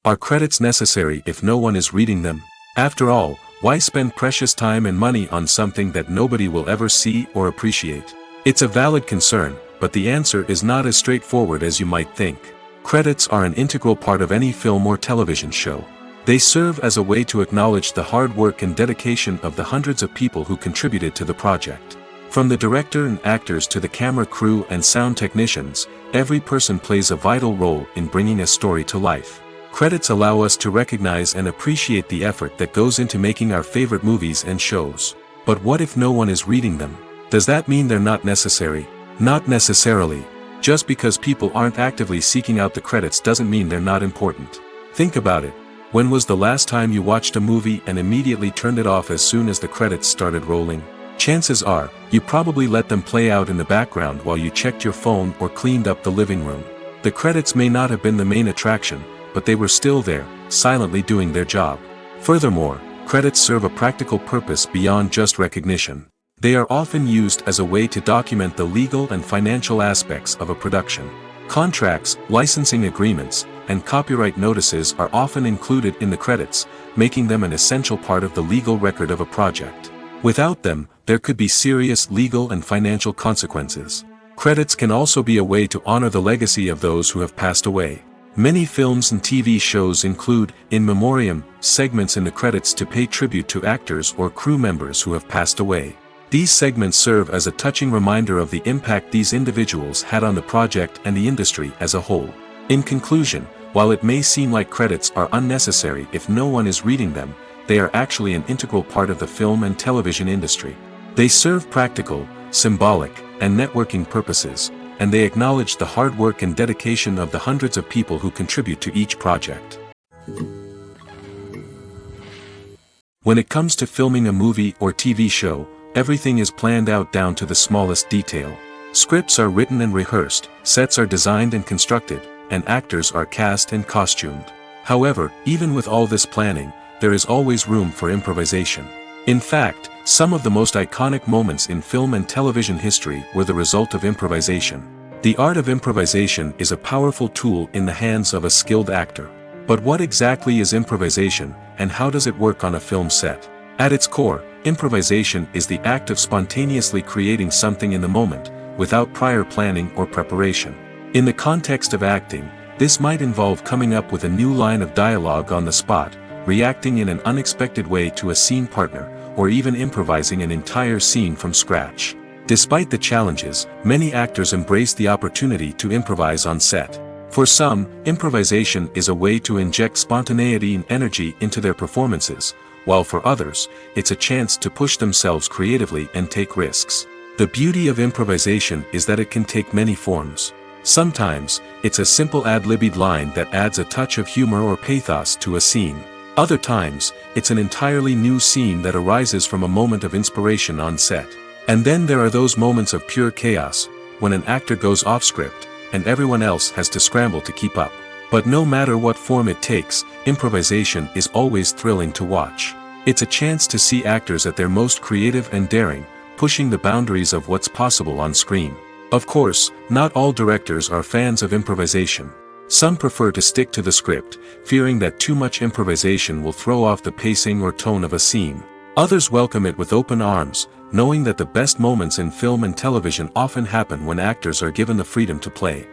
Are credits necessary if no one is reading them? After all, why spend precious time and money on something that nobody will ever see or appreciate? It's a valid concern, but the answer is not as straightforward as you might think. Credits are an integral part of any film or television show. They serve as a way to acknowledge the hard work and dedication of the hundreds of people who contributed to the project. From the director and actors to the camera crew and sound technicians, every person plays a vital role in bringing a story to life. Credits allow us to recognize and appreciate the effort that goes into making our favorite movies and shows. But what if no one is reading them? Does that mean they're not necessary? Not necessarily. Just because people aren't actively seeking out the credits doesn't mean they're not important. Think about it. When was the last time you watched a movie and immediately turned it off as soon as the credits started rolling? Chances are, you probably let them play out in the background while you checked your phone or cleaned up the living room. The credits may not have been the main attraction, but they were still there, silently doing their job. Furthermore, credits serve a practical purpose beyond just recognition. They are often used as a way to document the legal and financial aspects of a production. Contracts, licensing agreements, and copyright notices are often included in the credits, making them an essential part of the legal record of a project. Without them, there could be serious legal and financial consequences. Credits can also be a way to honor the legacy of those who have passed away. Many films and TV shows include, in memoriam, segments in the credits to pay tribute to actors or crew members who have passed away. These segments serve as a touching reminder of the impact these individuals had on the project and the industry as a whole. In conclusion, while it may seem like credits are unnecessary if no one is reading them, they are actually an integral part of the film and television industry. They serve practical, symbolic, and networking purposes, and they acknowledge the hard work and dedication of the hundreds of people who contribute to each project. When it comes to filming a movie or TV show, everything is planned out down to the smallest detail. Scripts are written and rehearsed, sets are designed and constructed, and actors are cast and costumed. However, even with all this planning, there is always room for improvisation. In fact, some of the most iconic moments in film and television history were the result of improvisation. The art of improvisation is a powerful tool in the hands of a skilled actor. But what exactly is improvisation, and how does it work on a film set? At its core, improvisation is the act of spontaneously creating something in the moment, without prior planning or preparation. In the context of acting, this might involve coming up with a new line of dialogue on the spot, reacting in an unexpected way to a scene partner, or even improvising an entire scene from scratch. Despite the challenges, many actors embrace the opportunity to improvise on set. For some, improvisation is a way to inject spontaneity and energy into their performances, while for others, it's a chance to push themselves creatively and take risks. The beauty of improvisation is that it can take many forms. Sometimes, it's a simple ad-libbed line that adds a touch of humor or pathos to a scene. Other times, it's an entirely new scene that arises from a moment of inspiration on set. And then there are those moments of pure chaos, when an actor goes off script, and everyone else has to scramble to keep up. But no matter what form it takes, improvisation is always thrilling to watch. It's a chance to see actors at their most creative and daring, pushing the boundaries of what's possible on screen. Of course, not all directors are fans of improvisation. Some prefer to stick to the script, fearing that too much improvisation will throw off the pacing or tone of a scene. Others welcome it with open arms, knowing that the best moments in film and television often happen when actors are given the freedom to play.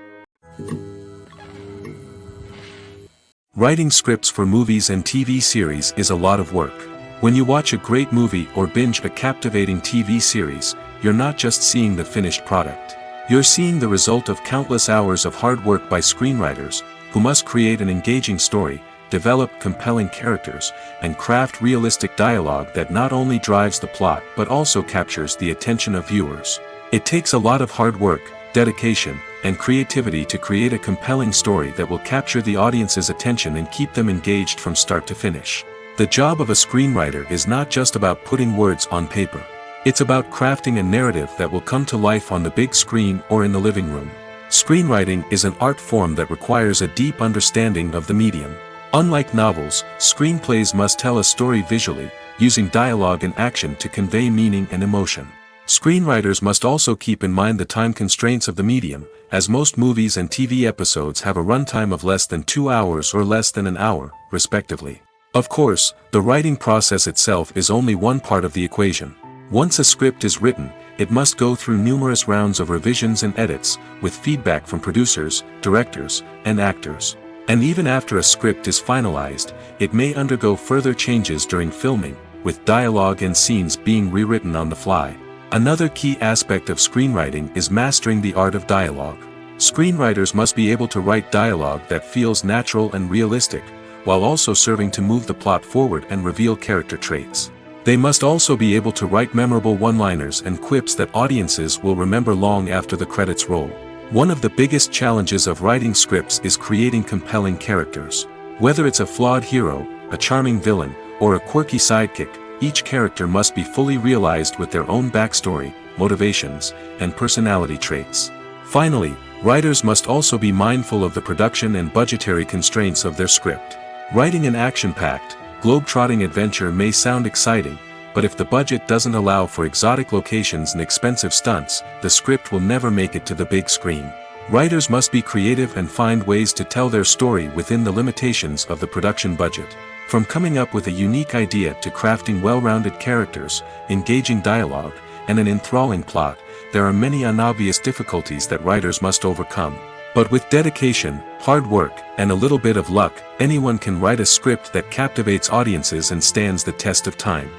Writing scripts for movies and TV series is a lot of work. When you watch a great movie or binge a captivating TV series, you're not just seeing the finished product. You're seeing the result of countless hours of hard work by screenwriters, who must create an engaging story, develop compelling characters, and craft realistic dialogue that not only drives the plot but also captures the attention of viewers. It takes a lot of hard work, dedication, and creativity to create a compelling story that will capture the audience's attention and keep them engaged from start to finish. The job of a screenwriter is not just about putting words on paper. It's about crafting a narrative that will come to life on the big screen or in the living room. Screenwriting is an art form that requires a deep understanding of the medium. Unlike novels, screenplays must tell a story visually, using dialogue and action to convey meaning and emotion. Screenwriters must also keep in mind the time constraints of the medium, as most movies and TV episodes have a runtime of less than 2 hours or less than an hour, respectively. Of course, the writing process itself is only one part of the equation. Once a script is written, it must go through numerous rounds of revisions and edits, with feedback from producers, directors, and actors. And even after a script is finalized, it may undergo further changes during filming, with dialogue and scenes being rewritten on the fly. Another key aspect of screenwriting is mastering the art of dialogue. Screenwriters must be able to write dialogue that feels natural and realistic, while also serving to move the plot forward and reveal character traits. They must also be able to write memorable one-liners and quips that audiences will remember long after the credits roll. One of the biggest challenges of writing scripts is creating compelling characters. Whether it's a flawed hero, a charming villain, or a quirky sidekick, each character must be fully realized with their own backstory, motivations, and personality traits. Finally, writers must also be mindful of the production and budgetary constraints of their script. Writing an action-packed, globe-trotting adventure may sound exciting, but if the budget doesn't allow for exotic locations and expensive stunts, the script will never make it to the big screen. Writers must be creative and find ways to tell their story within the limitations of the production budget. From coming up with a unique idea to crafting well-rounded characters, engaging dialogue, and an enthralling plot, there are many unobvious difficulties that writers must overcome. But with dedication, hard work, and a little bit of luck, anyone can write a script that captivates audiences and stands the test of time.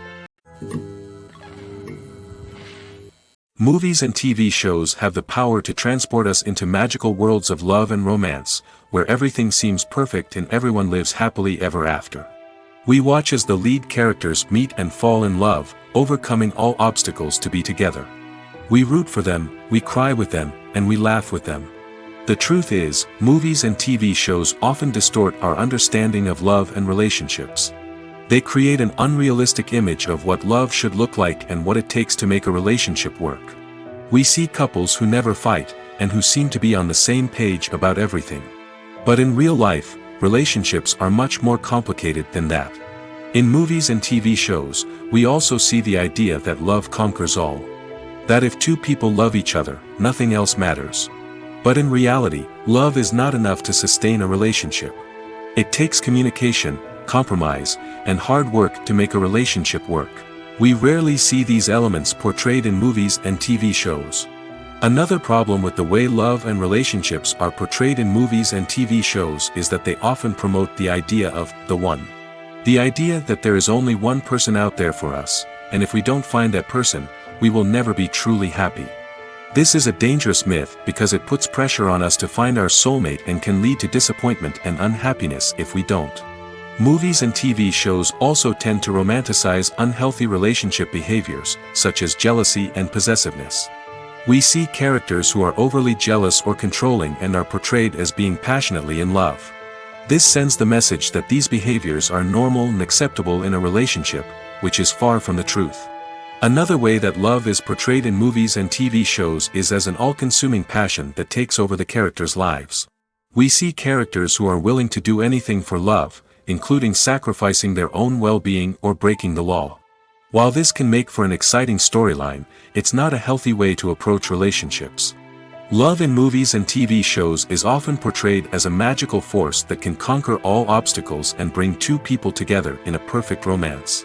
Movies and TV shows have the power to transport us into magical worlds of love and romance, where everything seems perfect and everyone lives happily ever after. We watch as the lead characters meet and fall in love, overcoming all obstacles to be together. We root for them, we cry with them, and we laugh with them. The truth is, movies and TV shows often distort our understanding of love and relationships. They create an unrealistic image of what love should look like and what it takes to make a relationship work. We see couples who never fight, and who seem to be on the same page about everything. But in real life, relationships are much more complicated than that. In movies and TV shows, we also see the idea that love conquers all. That if two people love each other, nothing else matters. But in reality, love is not enough to sustain a relationship. It takes communication, compromise, and hard work to make a relationship work. We rarely see these elements portrayed in movies and TV shows. Another problem with the way love and relationships are portrayed in movies and TV shows is that they often promote the idea of the one. The idea that there is only one person out there for us, and if we don't find that person, we will never be truly happy. This is a dangerous myth because it puts pressure on us to find our soulmate and can lead to disappointment and unhappiness if we don't. Movies and TV shows also tend to romanticize unhealthy relationship behaviors, such as jealousy and possessiveness. We see characters who are overly jealous or controlling and are portrayed as being passionately in love. This sends the message that these behaviors are normal and acceptable in a relationship, which is far from the truth. Another way that love is portrayed in movies and TV shows is as an all-consuming passion that takes over the characters' lives. We see characters who are willing to do anything for love, including sacrificing their own well-being or breaking the law. While this can make for an exciting storyline, it's not a healthy way to approach relationships. Love in movies and TV shows is often portrayed as a magical force that can conquer all obstacles and bring two people together in a perfect romance.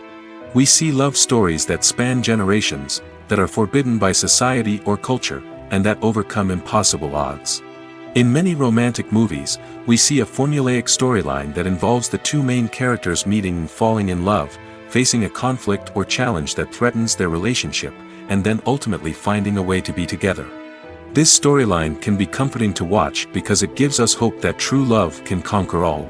We see love stories that span generations, that are forbidden by society or culture, and that overcome impossible odds. In many romantic movies, we see a formulaic storyline that involves the two main characters meeting and falling in love, facing a conflict or challenge that threatens their relationship, and then ultimately finding a way to be together. This storyline can be comforting to watch because it gives us hope that true love can conquer all.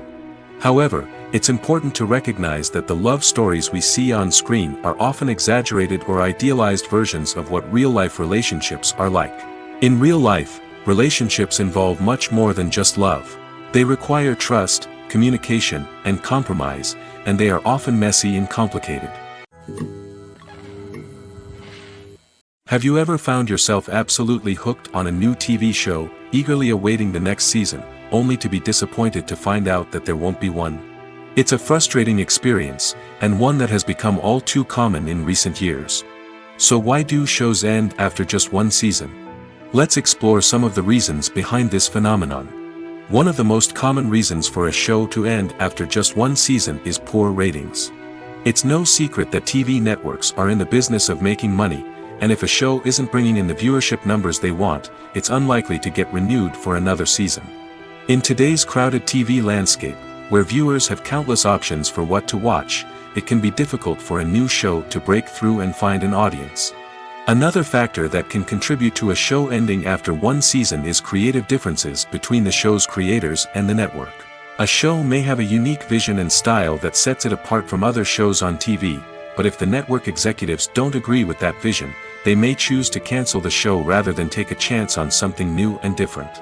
However, it's important to recognize that the love stories we see on screen are often exaggerated or idealized versions of what real-life relationships are like. In real life, relationships involve much more than just love. They require trust, communication, and compromise, and they are often messy and complicated. Have you ever found yourself absolutely hooked on a new TV show, eagerly awaiting the next season, only to be disappointed to find out that there won't be one? It's a frustrating experience, and one that has become all too common in recent years. So why do shows end after just one season? Let's explore some of the reasons behind this phenomenon. One of the most common reasons for a show to end after just one season is poor ratings. It's no secret that TV networks are in the business of making money, and if a show isn't bringing in the viewership numbers they want, it's unlikely to get renewed for another season. In today's crowded TV landscape, where viewers have countless options for what to watch, it can be difficult for a new show to break through and find an audience. Another factor that can contribute to a show ending after one season is creative differences between the show's creators and the network. A show may have a unique vision and style that sets it apart from other shows on TV, but if the network executives don't agree with that vision, they may choose to cancel the show rather than take a chance on something new and different.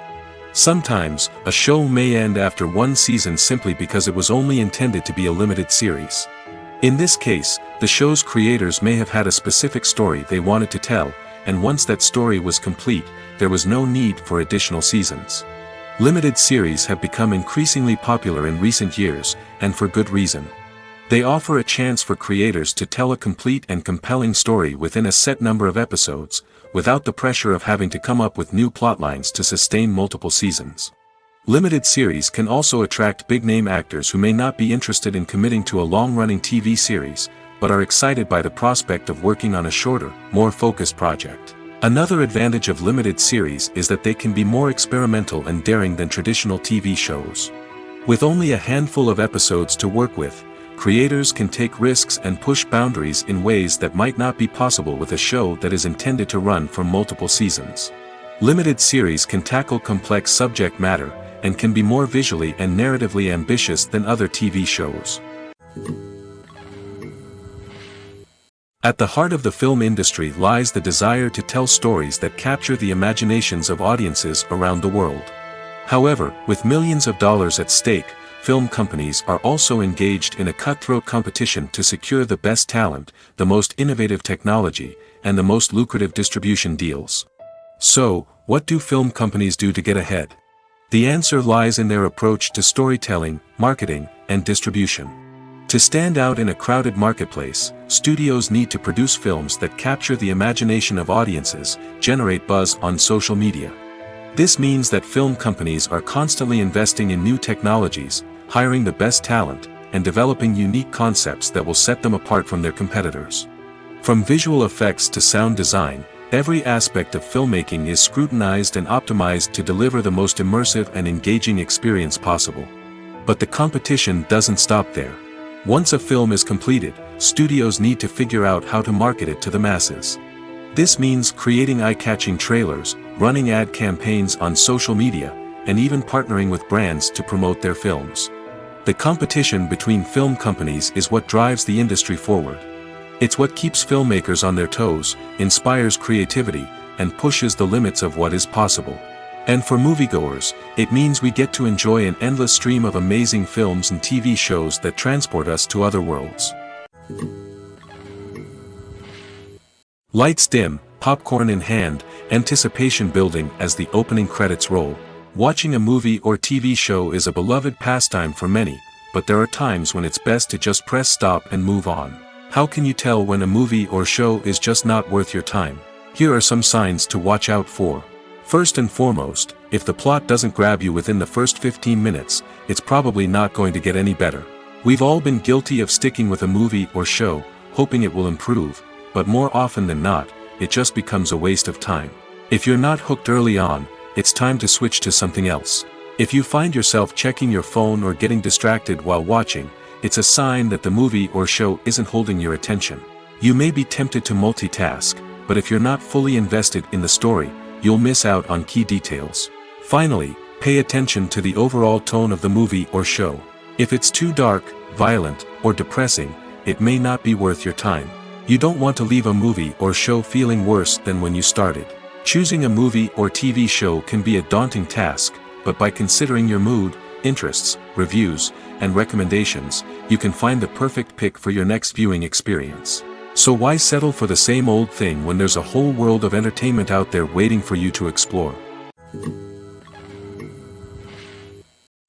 Sometimes, a show may end after one season simply because it was only intended to be a limited series. In this case, the show's creators may have had a specific story they wanted to tell, and once that story was complete, there was no need for additional seasons. Limited series have become increasingly popular in recent years, and for good reason. They offer a chance for creators to tell a complete and compelling story within a set number of episodes, without the pressure of having to come up with new plotlines to sustain multiple seasons. Limited series can also attract big-name actors who may not be interested in committing to a long-running TV series, but are excited by the prospect of working on a shorter, more focused project. Another advantage of limited series is that they can be more experimental and daring than traditional TV shows. With only a handful of episodes to work with, creators can take risks and push boundaries in ways that might not be possible with a show that is intended to run for multiple seasons. Limited series can tackle complex subject matter, and can be more visually and narratively ambitious than other TV shows. At the heart of the film industry lies the desire to tell stories that capture the imaginations of audiences around the world. However, with millions of dollars at stake, film companies are also engaged in a cutthroat competition to secure the best talent, the most innovative technology, and the most lucrative distribution deals. So, what do film companies do to get ahead? The answer lies in their approach to storytelling, marketing, and distribution. To stand out in a crowded marketplace, studios need to produce films that capture the imagination of audiences, generate buzz on social media. This means that film companies are constantly investing in new technologies, hiring the best talent, and developing unique concepts that will set them apart from their competitors. From visual effects to sound design, every aspect of filmmaking is scrutinized and optimized to deliver the most immersive and engaging experience possible. But the competition doesn't stop there. Once a film is completed, studios need to figure out how to market it to the masses. This means creating eye-catching trailers, running ad campaigns on social media, and even partnering with brands to promote their films. The competition between film companies is what drives the industry forward. It's what keeps filmmakers on their toes, inspires creativity, and pushes the limits of what is possible. And for moviegoers, it means we get to enjoy an endless stream of amazing films and TV shows that transport us to other worlds. Lights dim, popcorn in hand, anticipation building as the opening credits roll. Watching a movie or TV show is a beloved pastime for many, but there are times when it's best to just press stop and move on. How can you tell when a movie or show is just not worth your time? Here are some signs to watch out for. First and foremost, if the plot doesn't grab you within the first 15 minutes, it's probably not going to get any better. We've all been guilty of sticking with a movie or show, hoping it will improve, but more often than not, it just becomes a waste of time. If you're not hooked early on, it's time to switch to something else. If you find yourself checking your phone or getting distracted while watching, it's a sign that the movie or show isn't holding your attention. You may be tempted to multitask, but if you're not fully invested in the story, you'll miss out on key details. Finally, pay attention to the overall tone of the movie or show. If it's too dark, violent, or depressing, it may not be worth your time. You don't want to leave a movie or show feeling worse than when you started. Choosing a movie or TV show can be a daunting task, but by considering your mood, interests, reviews, and recommendations, you can find the perfect pick for your next viewing experience. So why settle for the same old thing when there's a whole world of entertainment out there waiting for you to explore?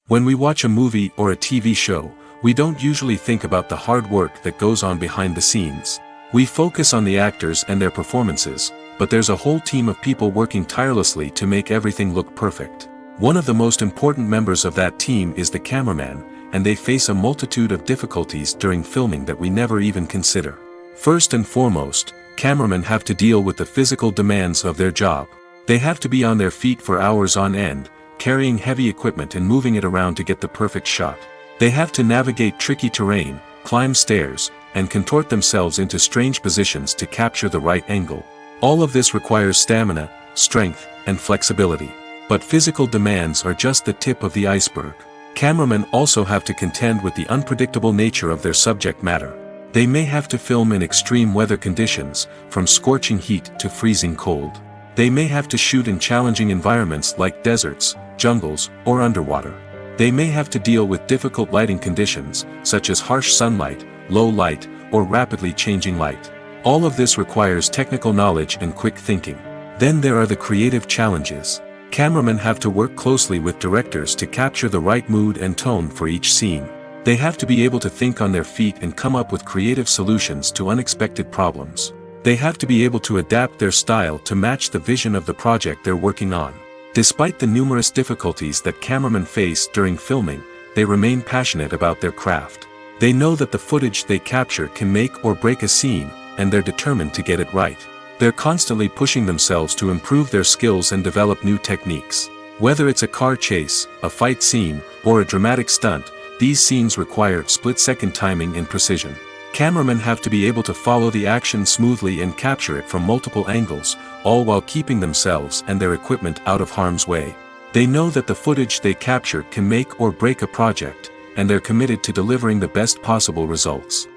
When we watch a movie or a TV show, we don't usually think about the hard work that goes on behind the scenes. We focus on the actors and their performances, but there's a whole team of people working tirelessly to make everything look perfect. One of the most important members of that team is the cameraman, and they face a multitude of difficulties during filming that we never even consider. First and foremost, cameramen have to deal with the physical demands of their job. They have to be on their feet for hours on end, carrying heavy equipment and moving it around to get the perfect shot. They have to navigate tricky terrain, climb stairs, and contort themselves into strange positions to capture the right angle. All of this requires stamina, strength, and flexibility. But physical demands are just the tip of the iceberg. Cameramen also have to contend with the unpredictable nature of their subject matter. They may have to film in extreme weather conditions, from scorching heat to freezing cold. They may have to shoot in challenging environments like deserts, jungles, or underwater. They may have to deal with difficult lighting conditions, such as harsh sunlight, low light, or rapidly changing light. All of this requires technical knowledge and quick thinking. Then there are the creative challenges. Cameramen have to work closely with directors to capture the right mood and tone for each scene. They have to be able to think on their feet and come up with creative solutions to unexpected problems. They have to be able to adapt their style to match the vision of the project they're working on. Despite the numerous difficulties that cameramen face during filming, they remain passionate about their craft. They know that the footage they capture can make or break a scene, and they're determined to get it right. They're constantly pushing themselves to improve their skills and develop new techniques. Whether it's a car chase, a fight scene, or a dramatic stunt, these scenes require split-second timing and precision. Cameramen have to be able to follow the action smoothly and capture it from multiple angles, all while keeping themselves and their equipment out of harm's way. They know that the footage they capture can make or break a project, and they're committed to delivering the best possible results.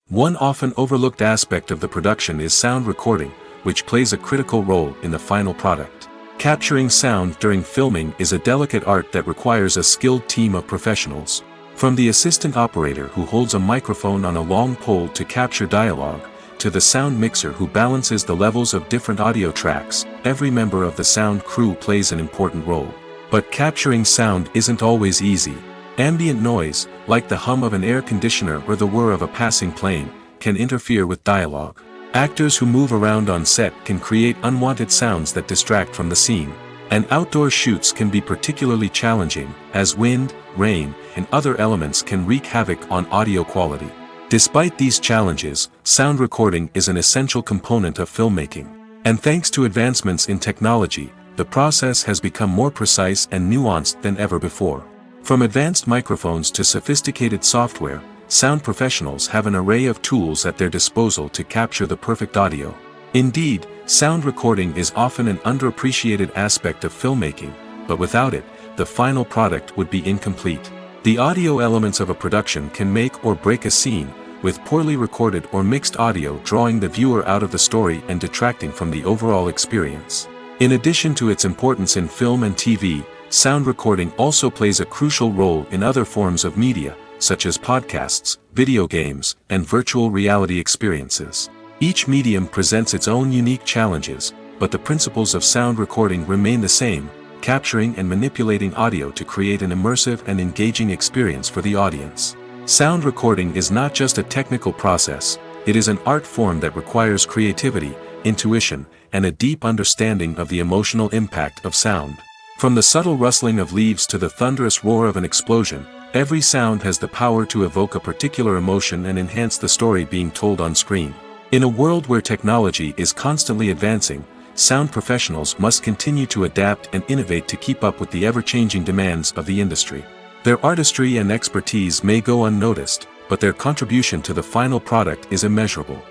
One often overlooked aspect of the production is sound recording, which plays a critical role in the final product. Capturing sound during filming is a delicate art that requires a skilled team of professionals. From the assistant operator who holds a microphone on a long pole to capture dialogue, to the sound mixer who balances the levels of different audio tracks, every member of the sound crew plays an important role. But capturing sound isn't always easy. Ambient noise, like the hum of an air conditioner or the whir of a passing plane, can interfere with dialogue. Actors who move around on set can create unwanted sounds that distract from the scene. And outdoor shoots can be particularly challenging, as wind, rain, and other elements can wreak havoc on audio quality. Despite these challenges, sound recording is an essential component of filmmaking. And thanks to advancements in technology, the process has become more precise and nuanced than ever before. From advanced microphones to sophisticated software, sound professionals have an array of tools at their disposal to capture the perfect audio. Indeed, sound recording is often an underappreciated aspect of filmmaking, but without it, the final product would be incomplete. The audio elements of a production can make or break a scene, with poorly recorded or mixed audio drawing the viewer out of the story and detracting from the overall experience. In addition to its importance in film and TV, sound recording also plays a crucial role in other forms of media, such as podcasts, video games, and virtual reality experiences. Each medium presents its own unique challenges, but the principles of sound recording remain the same, capturing and manipulating audio to create an immersive and engaging experience for the audience. Sound recording is not just a technical process, it is an art form that requires creativity, intuition, and a deep understanding of the emotional impact of sound. From the subtle rustling of leaves to the thunderous roar of an explosion, every sound has the power to evoke a particular emotion and enhance the story being told on screen. In a world where technology is constantly advancing, sound professionals must continue to adapt and innovate to keep up with the ever-changing demands of the industry. Their artistry and expertise may go unnoticed, but their contribution to the final product is immeasurable.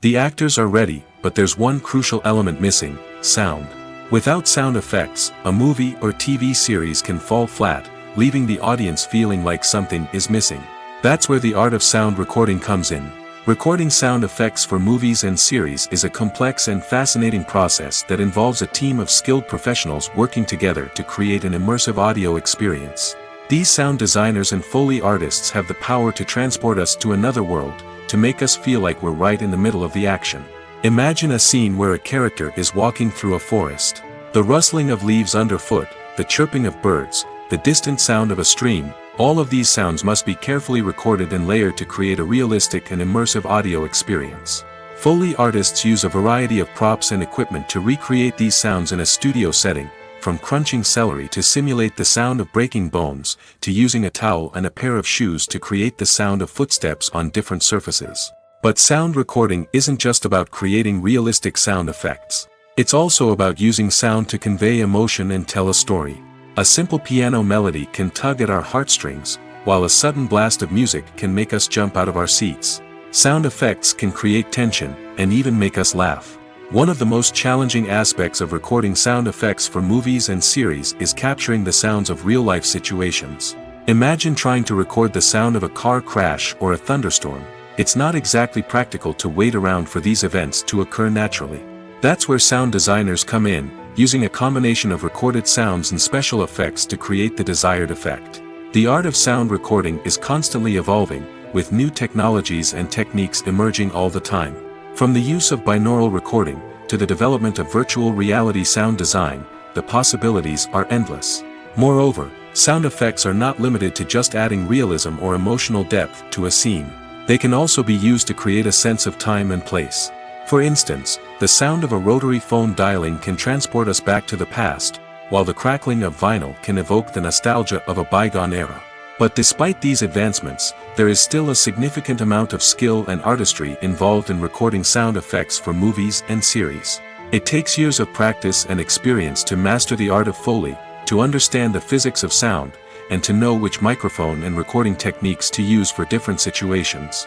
The actors are ready, but there's one crucial element missing: sound. Without sound effects, a movie or TV series can fall flat, leaving the audience feeling like something is missing. That's where the art of sound recording comes in. Recording sound effects for movies and series is a complex and fascinating process that involves a team of skilled professionals working together to create an immersive audio experience. These sound designers and Foley artists have the power to transport us to another world, to make us feel like we're right in the middle of the action. Imagine a scene where a character is walking through a forest. The rustling of leaves underfoot, the chirping of birds, the distant sound of a stream, all of these sounds must be carefully recorded and layered to create a realistic and immersive audio experience. Foley artists use a variety of props and equipment to recreate these sounds in a studio setting, from crunching celery to simulate the sound of breaking bones, to using a towel and a pair of shoes to create the sound of footsteps on different surfaces. But sound recording isn't just about creating realistic sound effects. It's also about using sound to convey emotion and tell a story. A simple piano melody can tug at our heartstrings, while a sudden blast of music can make us jump out of our seats. Sound effects can create tension, and even make us laugh. One of the most challenging aspects of recording sound effects for movies and series is capturing the sounds of real-life situations. Imagine trying to record the sound of a car crash or a thunderstorm. It's not exactly practical to wait around for these events to occur naturally. That's where sound designers come in, using a combination of recorded sounds and special effects to create the desired effect. The art of sound recording is constantly evolving, with new technologies and techniques emerging all the time. From the use of binaural recording, to the development of virtual reality sound design, the possibilities are endless. Moreover, sound effects are not limited to just adding realism or emotional depth to a scene. They can also be used to create a sense of time and place. For instance, the sound of a rotary phone dialing can transport us back to the past, while the crackling of vinyl can evoke the nostalgia of a bygone era. But despite these advancements, there is still a significant amount of skill and artistry involved in recording sound effects for movies and series. It takes years of practice and experience to master the art of Foley, to understand the physics of sound, and to know which microphone and recording techniques to use for different situations.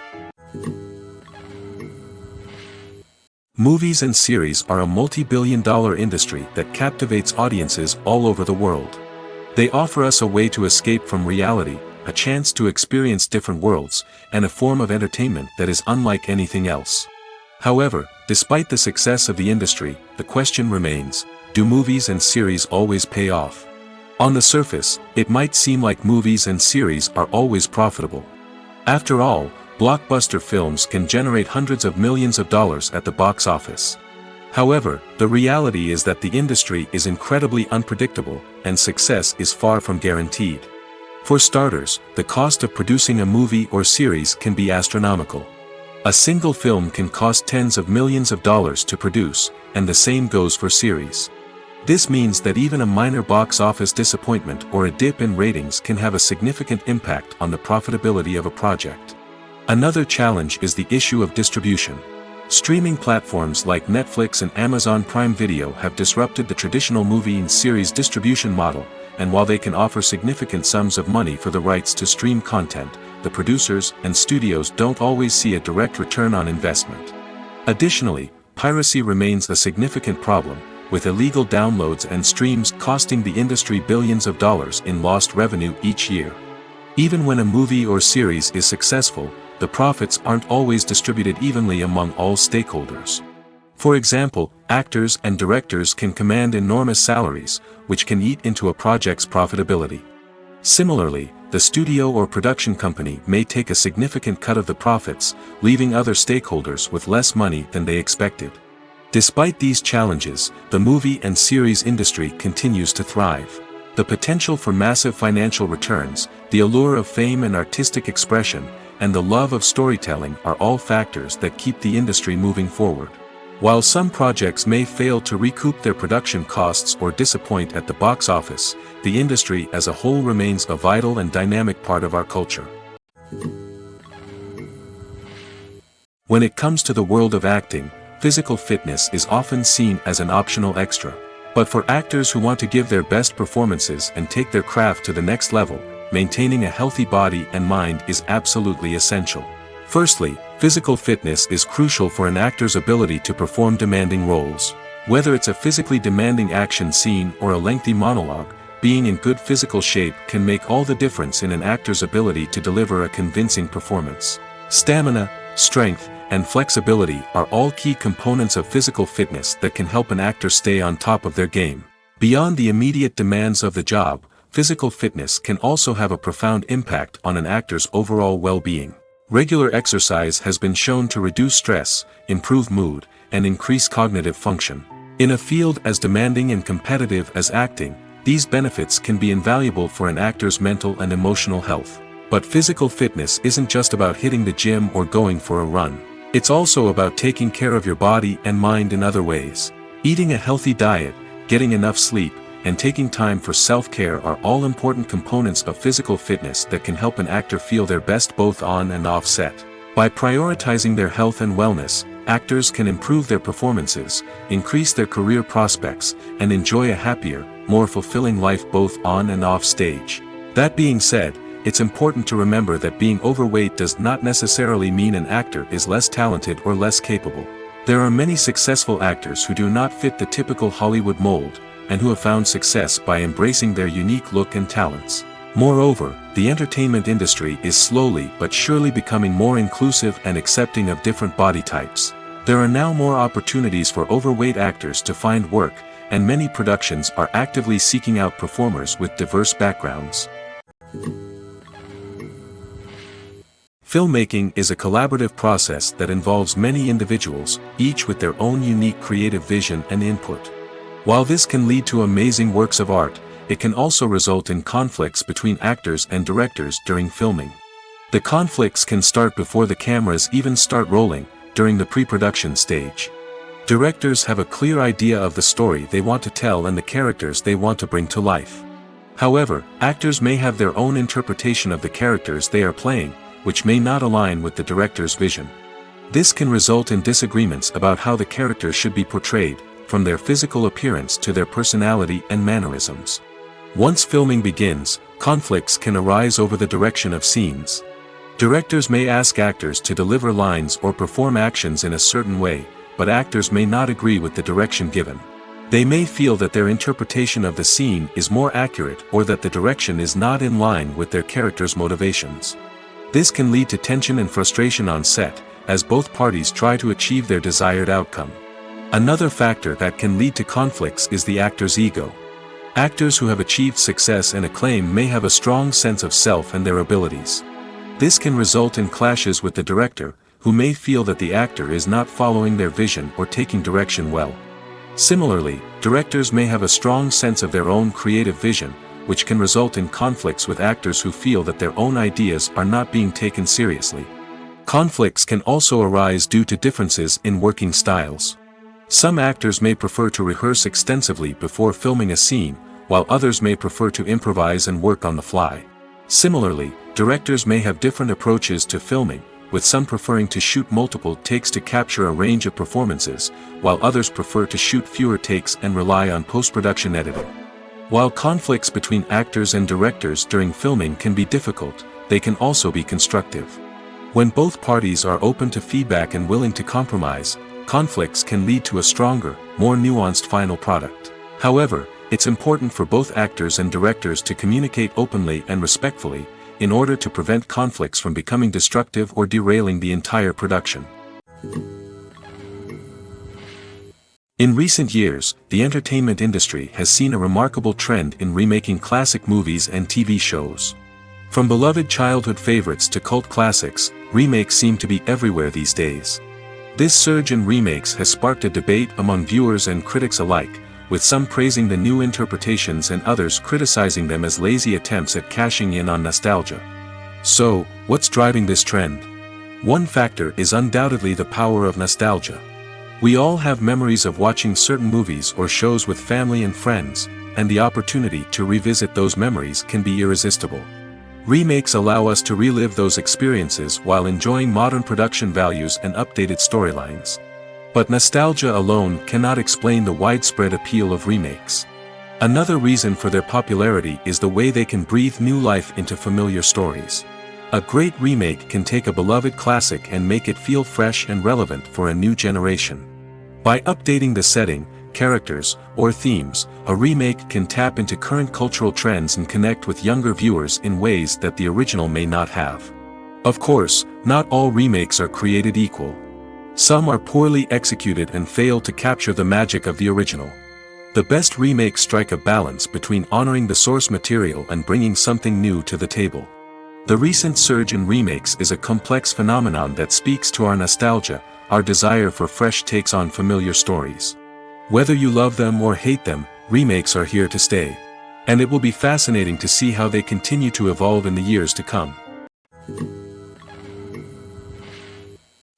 Movies and series are a multi-billion-dollar industry that captivates audiences all over the world. They offer us a way to escape from reality, a chance to experience different worlds, and a form of entertainment that is unlike anything else. However, despite the success of the industry, the question remains, do movies and series always pay off? On the surface, it might seem like movies and series are always profitable. After all, blockbuster films can generate hundreds of millions of dollars at the box office. However, the reality is that the industry is incredibly unpredictable, and success is far from guaranteed. For starters, the cost of producing a movie or series can be astronomical. A single film can cost tens of millions of dollars to produce, and the same goes for series. This means that even a minor box office disappointment or a dip in ratings can have a significant impact on the profitability of a project. Another challenge is the issue of distribution. Streaming platforms like Netflix and Amazon Prime Video have disrupted the traditional movie and series distribution model, and while they can offer significant sums of money for the rights to stream content, the producers and studios don't always see a direct return on investment. Additionally, piracy remains a significant problem, with illegal downloads and streams costing the industry billions of dollars in lost revenue each year. Even when a movie or series is successful, the profits aren't always distributed evenly among all stakeholders. For example, actors and directors can command enormous salaries, which can eat into a project's profitability. Similarly, the studio or production company may take a significant cut of the profits, leaving other stakeholders with less money than they expected. Despite these challenges, the movie and series industry continues to thrive. The potential for massive financial returns, the allure of fame and artistic expression, and the love of storytelling are all factors that keep the industry moving forward. While some projects may fail to recoup their production costs or disappoint at the box office, the industry as a whole remains a vital and dynamic part of our culture. When it comes to the world of acting, physical fitness is often seen as an optional extra. But for actors who want to give their best performances and take their craft to the next level, maintaining a healthy body and mind is absolutely essential. Firstly, physical fitness is crucial for an actor's ability to perform demanding roles. Whether it's a physically demanding action scene or a lengthy monologue, being in good physical shape can make all the difference in an actor's ability to deliver a convincing performance. Stamina, strength, and flexibility are all key components of physical fitness that can help an actor stay on top of their game. Beyond the immediate demands of the job, physical fitness can also have a profound impact on an actor's overall well-being. Regular exercise has been shown to reduce stress, improve mood, and increase cognitive function. In a field as demanding and competitive as acting, these benefits can be invaluable for an actor's mental and emotional health. But physical fitness isn't just about hitting the gym or going for a run. It's also about taking care of your body and mind in other ways. Eating a healthy diet, getting enough sleep, and taking time for self-care are all important components of physical fitness that can help an actor feel their best both on and off set. By prioritizing their health and wellness, actors can improve their performances, increase their career prospects, and enjoy a happier, more fulfilling life both on and off stage. That being said, it's important to remember that being overweight does not necessarily mean an actor is less talented or less capable. There are many successful actors who do not fit the typical Hollywood mold, and who have found success by embracing their unique look and talents. Moreover, the entertainment industry is slowly but surely becoming more inclusive and accepting of different body types. There are now more opportunities for overweight actors to find work, and many productions are actively seeking out performers with diverse backgrounds. Filmmaking is a collaborative process that involves many individuals, each with their own unique creative vision and input. While this can lead to amazing works of art, it can also result in conflicts between actors and directors during filming. The conflicts can start before the cameras even start rolling, during the pre-production stage. Directors have a clear idea of the story they want to tell and the characters they want to bring to life. However, actors may have their own interpretation of the characters they are playing, which may not align with the director's vision. This can result in disagreements about how the characters should be portrayed, from their physical appearance to their personality and mannerisms. Once filming begins, conflicts can arise over the direction of scenes. Directors may ask actors to deliver lines or perform actions in a certain way, but actors may not agree with the direction given. They may feel that their interpretation of the scene is more accurate or that the direction is not in line with their character's motivations. This can lead to tension and frustration on set, as both parties try to achieve their desired outcome. Another factor that can lead to conflicts is the actor's ego. Actors who have achieved success and acclaim may have a strong sense of self and their abilities. This can result in clashes with the director, who may feel that the actor is not following their vision or taking direction well. Similarly, directors may have a strong sense of their own creative vision, which can result in conflicts with actors who feel that their own ideas are not being taken seriously. Conflicts can also arise due to differences in working styles. Some actors may prefer to rehearse extensively before filming a scene, while others may prefer to improvise and work on the fly. Similarly, directors may have different approaches to filming, with some preferring to shoot multiple takes to capture a range of performances, while others prefer to shoot fewer takes and rely on post-production editing. While conflicts between actors and directors during filming can be difficult, they can also be constructive. When both parties are open to feedback and willing to compromise, conflicts can lead to a stronger, more nuanced final product. However, it's important for both actors and directors to communicate openly and respectfully, in order to prevent conflicts from becoming destructive or derailing the entire production. In recent years, the entertainment industry has seen a remarkable trend in remaking classic movies and TV shows. From beloved childhood favorites to cult classics, remakes seem to be everywhere these days. This surge in remakes has sparked a debate among viewers and critics alike, with some praising the new interpretations and others criticizing them as lazy attempts at cashing in on nostalgia. So, what's driving this trend? One factor is undoubtedly the power of nostalgia. We all have memories of watching certain movies or shows with family and friends, and the opportunity to revisit those memories can be irresistible. Remakes allow us to relive those experiences while enjoying modern production values and updated storylines. But nostalgia alone cannot explain the widespread appeal of remakes. Another reason for their popularity is the way they can breathe new life into familiar stories. A great remake can take a beloved classic and make it feel fresh and relevant for a new generation. By updating the setting, characters, or themes, a remake can tap into current cultural trends and connect with younger viewers in ways that the original may not have. Of course, not all remakes are created equal. Some are poorly executed and fail to capture the magic of the original. The best remakes strike a balance between honoring the source material and bringing something new to the table. The recent surge in remakes is a complex phenomenon that speaks to our nostalgia, our desire for fresh takes on familiar stories. Whether you love them or hate them, remakes are here to stay. And it will be fascinating to see how they continue to evolve in the years to come.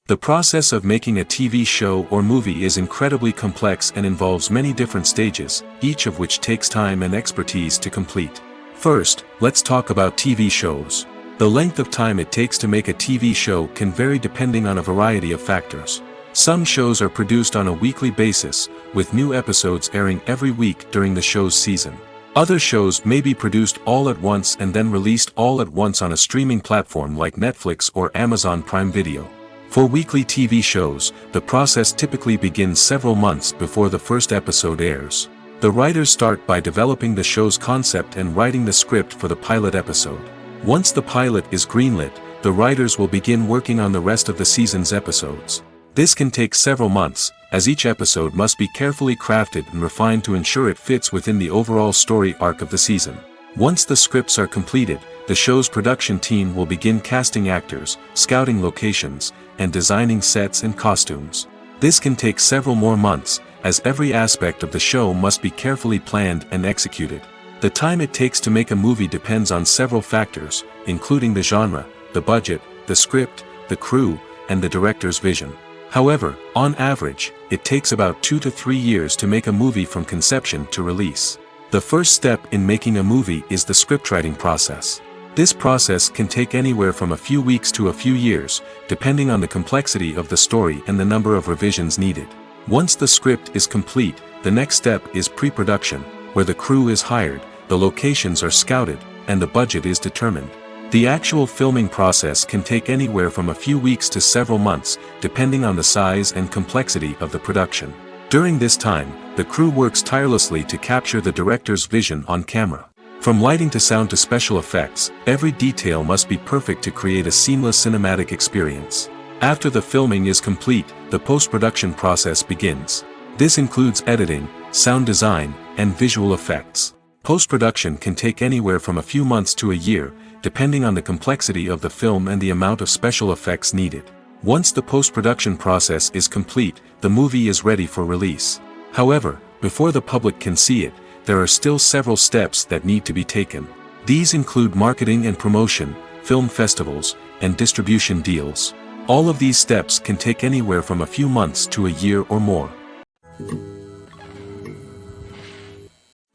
The process of making a TV show or movie is incredibly complex and involves many different stages, each of which takes time and expertise to complete. First, let's talk about TV shows. The length of time it takes to make a TV show can vary depending on a variety of factors. Some shows are produced on a weekly basis, with new episodes airing every week during the show's season. Other shows may be produced all at once and then released all at once on a streaming platform like Netflix or Amazon Prime Video. For weekly TV shows, the process typically begins several months before the first episode airs. The writers start by developing the show's concept and writing the script for the pilot episode. Once the pilot is greenlit, the writers will begin working on the rest of the season's episodes. This can take several months, as each episode must be carefully crafted and refined to ensure it fits within the overall story arc of the season. Once the scripts are completed, the show's production team will begin casting actors, scouting locations, and designing sets and costumes. This can take several more months, as every aspect of the show must be carefully planned and executed. The time it takes to make a movie depends on several factors, including the genre, the budget, the script, the crew, and the director's vision. However, on average, it takes about 2 to 3 years to make a movie from conception to release. The first step in making a movie is the scriptwriting process. This process can take anywhere from a few weeks to a few years, depending on the complexity of the story and the number of revisions needed. Once the script is complete, the next step is pre-production, where the crew is hired, the locations are scouted, and the budget is determined. The actual filming process can take anywhere from a few weeks to several months, depending on the size and complexity of the production. During this time, the crew works tirelessly to capture the director's vision on camera. From lighting to sound to special effects, every detail must be perfect to create a seamless cinematic experience. After the filming is complete, the post-production process begins. This includes editing, sound design, and visual effects. Post-production can take anywhere from a few months to a year, depending on the complexity of the film and the amount of special effects needed. Once the post-production process is complete, the movie is ready for release. However, before the public can see it, there are still several steps that need to be taken. These include marketing and promotion, film festivals, and distribution deals. All of these steps can take anywhere from a few months to a year or more.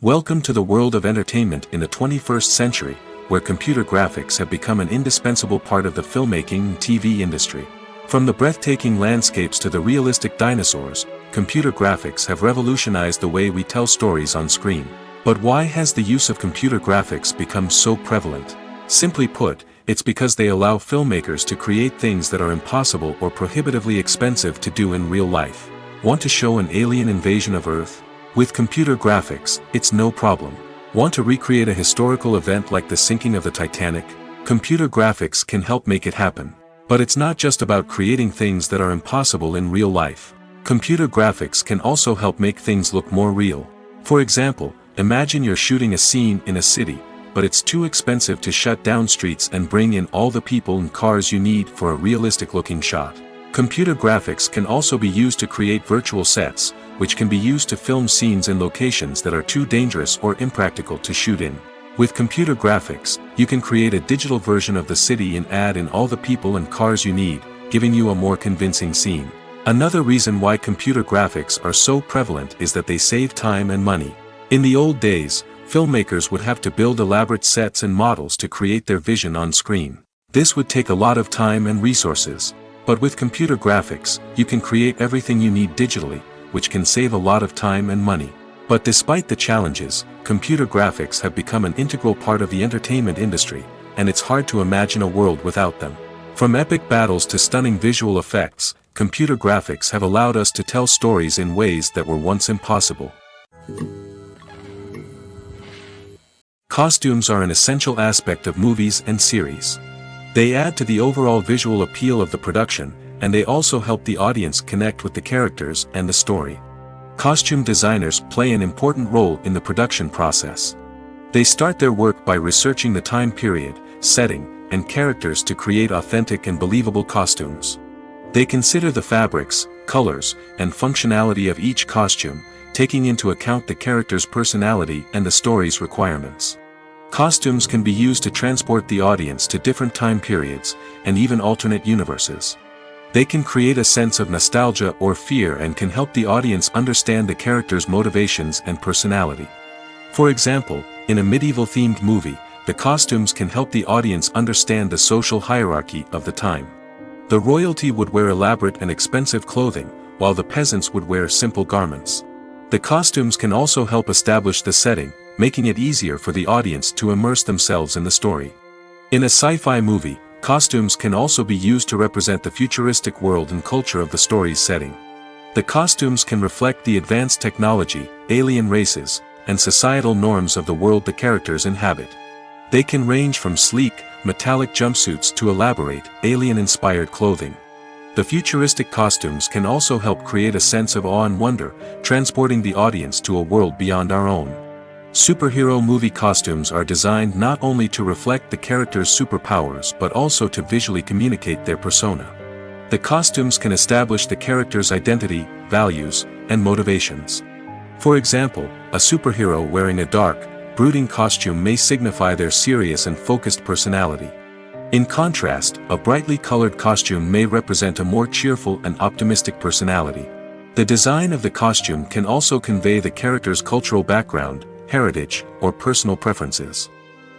Welcome to the world of entertainment in the 21st century, where computer graphics have become an indispensable part of the filmmaking and TV industry. From the breathtaking landscapes to the realistic dinosaurs, computer graphics have revolutionized the way we tell stories on screen. But why has the use of computer graphics become so prevalent? Simply put, it's because they allow filmmakers to create things that are impossible or prohibitively expensive to do in real life. Want to show an alien invasion of Earth? With computer graphics, it's no problem. Want to recreate a historical event like the sinking of the Titanic? Computer graphics can help make it happen. But it's not just about creating things that are impossible in real life. Computer graphics can also help make things look more real. For example, imagine you're shooting a scene in a city, but it's too expensive to shut down streets and bring in all the people and cars you need for a realistic-looking shot. Computer graphics can also be used to create virtual sets, which can be used to film scenes in locations that are too dangerous or impractical to shoot in. With computer graphics, you can create a digital version of the city and add in all the people and cars you need, giving you a more convincing scene. Another reason why computer graphics are so prevalent is that they save time and money. In the old days, filmmakers would have to build elaborate sets and models to create their vision on screen. This would take a lot of time and resources. But with computer graphics, you can create everything you need digitally, which can save a lot of time and money. But despite the challenges, computer graphics have become an integral part of the entertainment industry, and it's hard to imagine a world without them. From epic battles to stunning visual effects, computer graphics have allowed us to tell stories in ways that were once impossible. Costumes are an essential aspect of movies and series. They add to the overall visual appeal of the production, and they also help the audience connect with the characters and the story. Costume designers play an important role in the production process. They start their work by researching the time period, setting, and characters to create authentic and believable costumes. They consider the fabrics, colors, and functionality of each costume, taking into account the character's personality and the story's requirements. Costumes can be used to transport the audience to different time periods, and even alternate universes. They can create a sense of nostalgia or fear and can help the audience understand the character's motivations and personality. For example, in a medieval-themed movie, the costumes can help the audience understand the social hierarchy of the time. The royalty would wear elaborate and expensive clothing, while the peasants would wear simple garments. The costumes can also help establish the setting, making it easier for the audience to immerse themselves in the story. In a sci-fi movie, costumes can also be used to represent the futuristic world and culture of the story's setting. The costumes can reflect the advanced technology, alien races, and societal norms of the world the characters inhabit. They can range from sleek, metallic jumpsuits to elaborate, alien-inspired clothing. The futuristic costumes can also help create a sense of awe and wonder, transporting the audience to a world beyond our own. Superhero movie costumes are designed not only to reflect the character's superpowers but also to visually communicate their persona. The costumes can establish the character's identity, values, and motivations. For example, a superhero wearing a dark, brooding costume may signify their serious and focused personality. In contrast, a brightly colored costume may represent a more cheerful and optimistic personality. The design of the costume can also convey the character's cultural background, heritage, or personal preferences.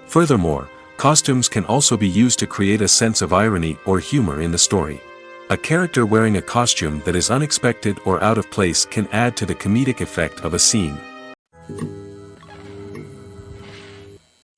Furthermore, costumes can also be used to create a sense of irony or humor in the story. A character wearing a costume that is unexpected or out of place can add to the comedic effect of a scene.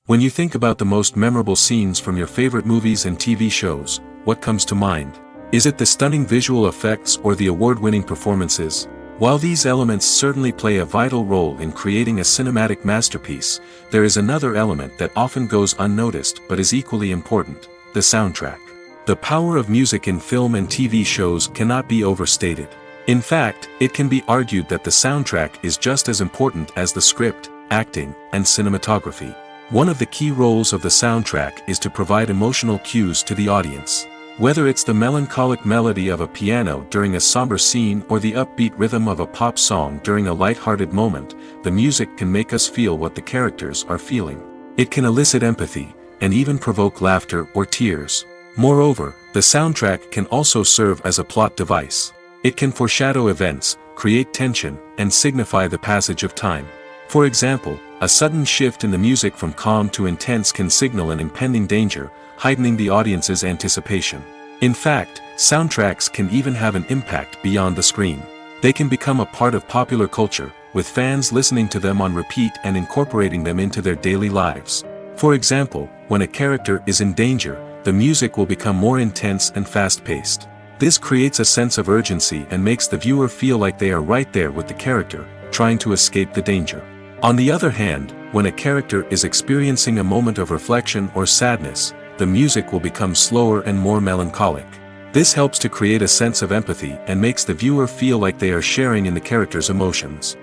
When you think about the most memorable scenes from your favorite movies and TV shows, what comes to mind? Is it the stunning visual effects or the award-winning performances? While these elements certainly play a vital role in creating a cinematic masterpiece, there is another element that often goes unnoticed but is equally important: the soundtrack. The power of music in film and TV shows cannot be overstated. In fact, it can be argued that the soundtrack is just as important as the script, acting, and cinematography. One of the key roles of the soundtrack is to provide emotional cues to the audience. Whether it's the melancholic melody of a piano during a somber scene or the upbeat rhythm of a pop song during a light-hearted moment, the music can make us feel what the characters are feeling. It can elicit empathy, and even provoke laughter or tears. Moreover, the soundtrack can also serve as a plot device. It can foreshadow events, create tension, and signify the passage of time. For example, a sudden shift in the music from calm to intense can signal an impending danger, heightening the audience's anticipation. In fact, soundtracks can even have an impact beyond the screen. They can become a part of popular culture, with fans listening to them on repeat and incorporating them into their daily lives. For example, when a character is in danger, the music will become more intense and fast-paced. This creates a sense of urgency and makes the viewer feel like they are right there with the character, trying to escape the danger. On the other hand, when a character is experiencing a moment of reflection or sadness, the music will become slower and more melancholic. This helps to create a sense of empathy and makes the viewer feel like they are sharing in the character's emotions.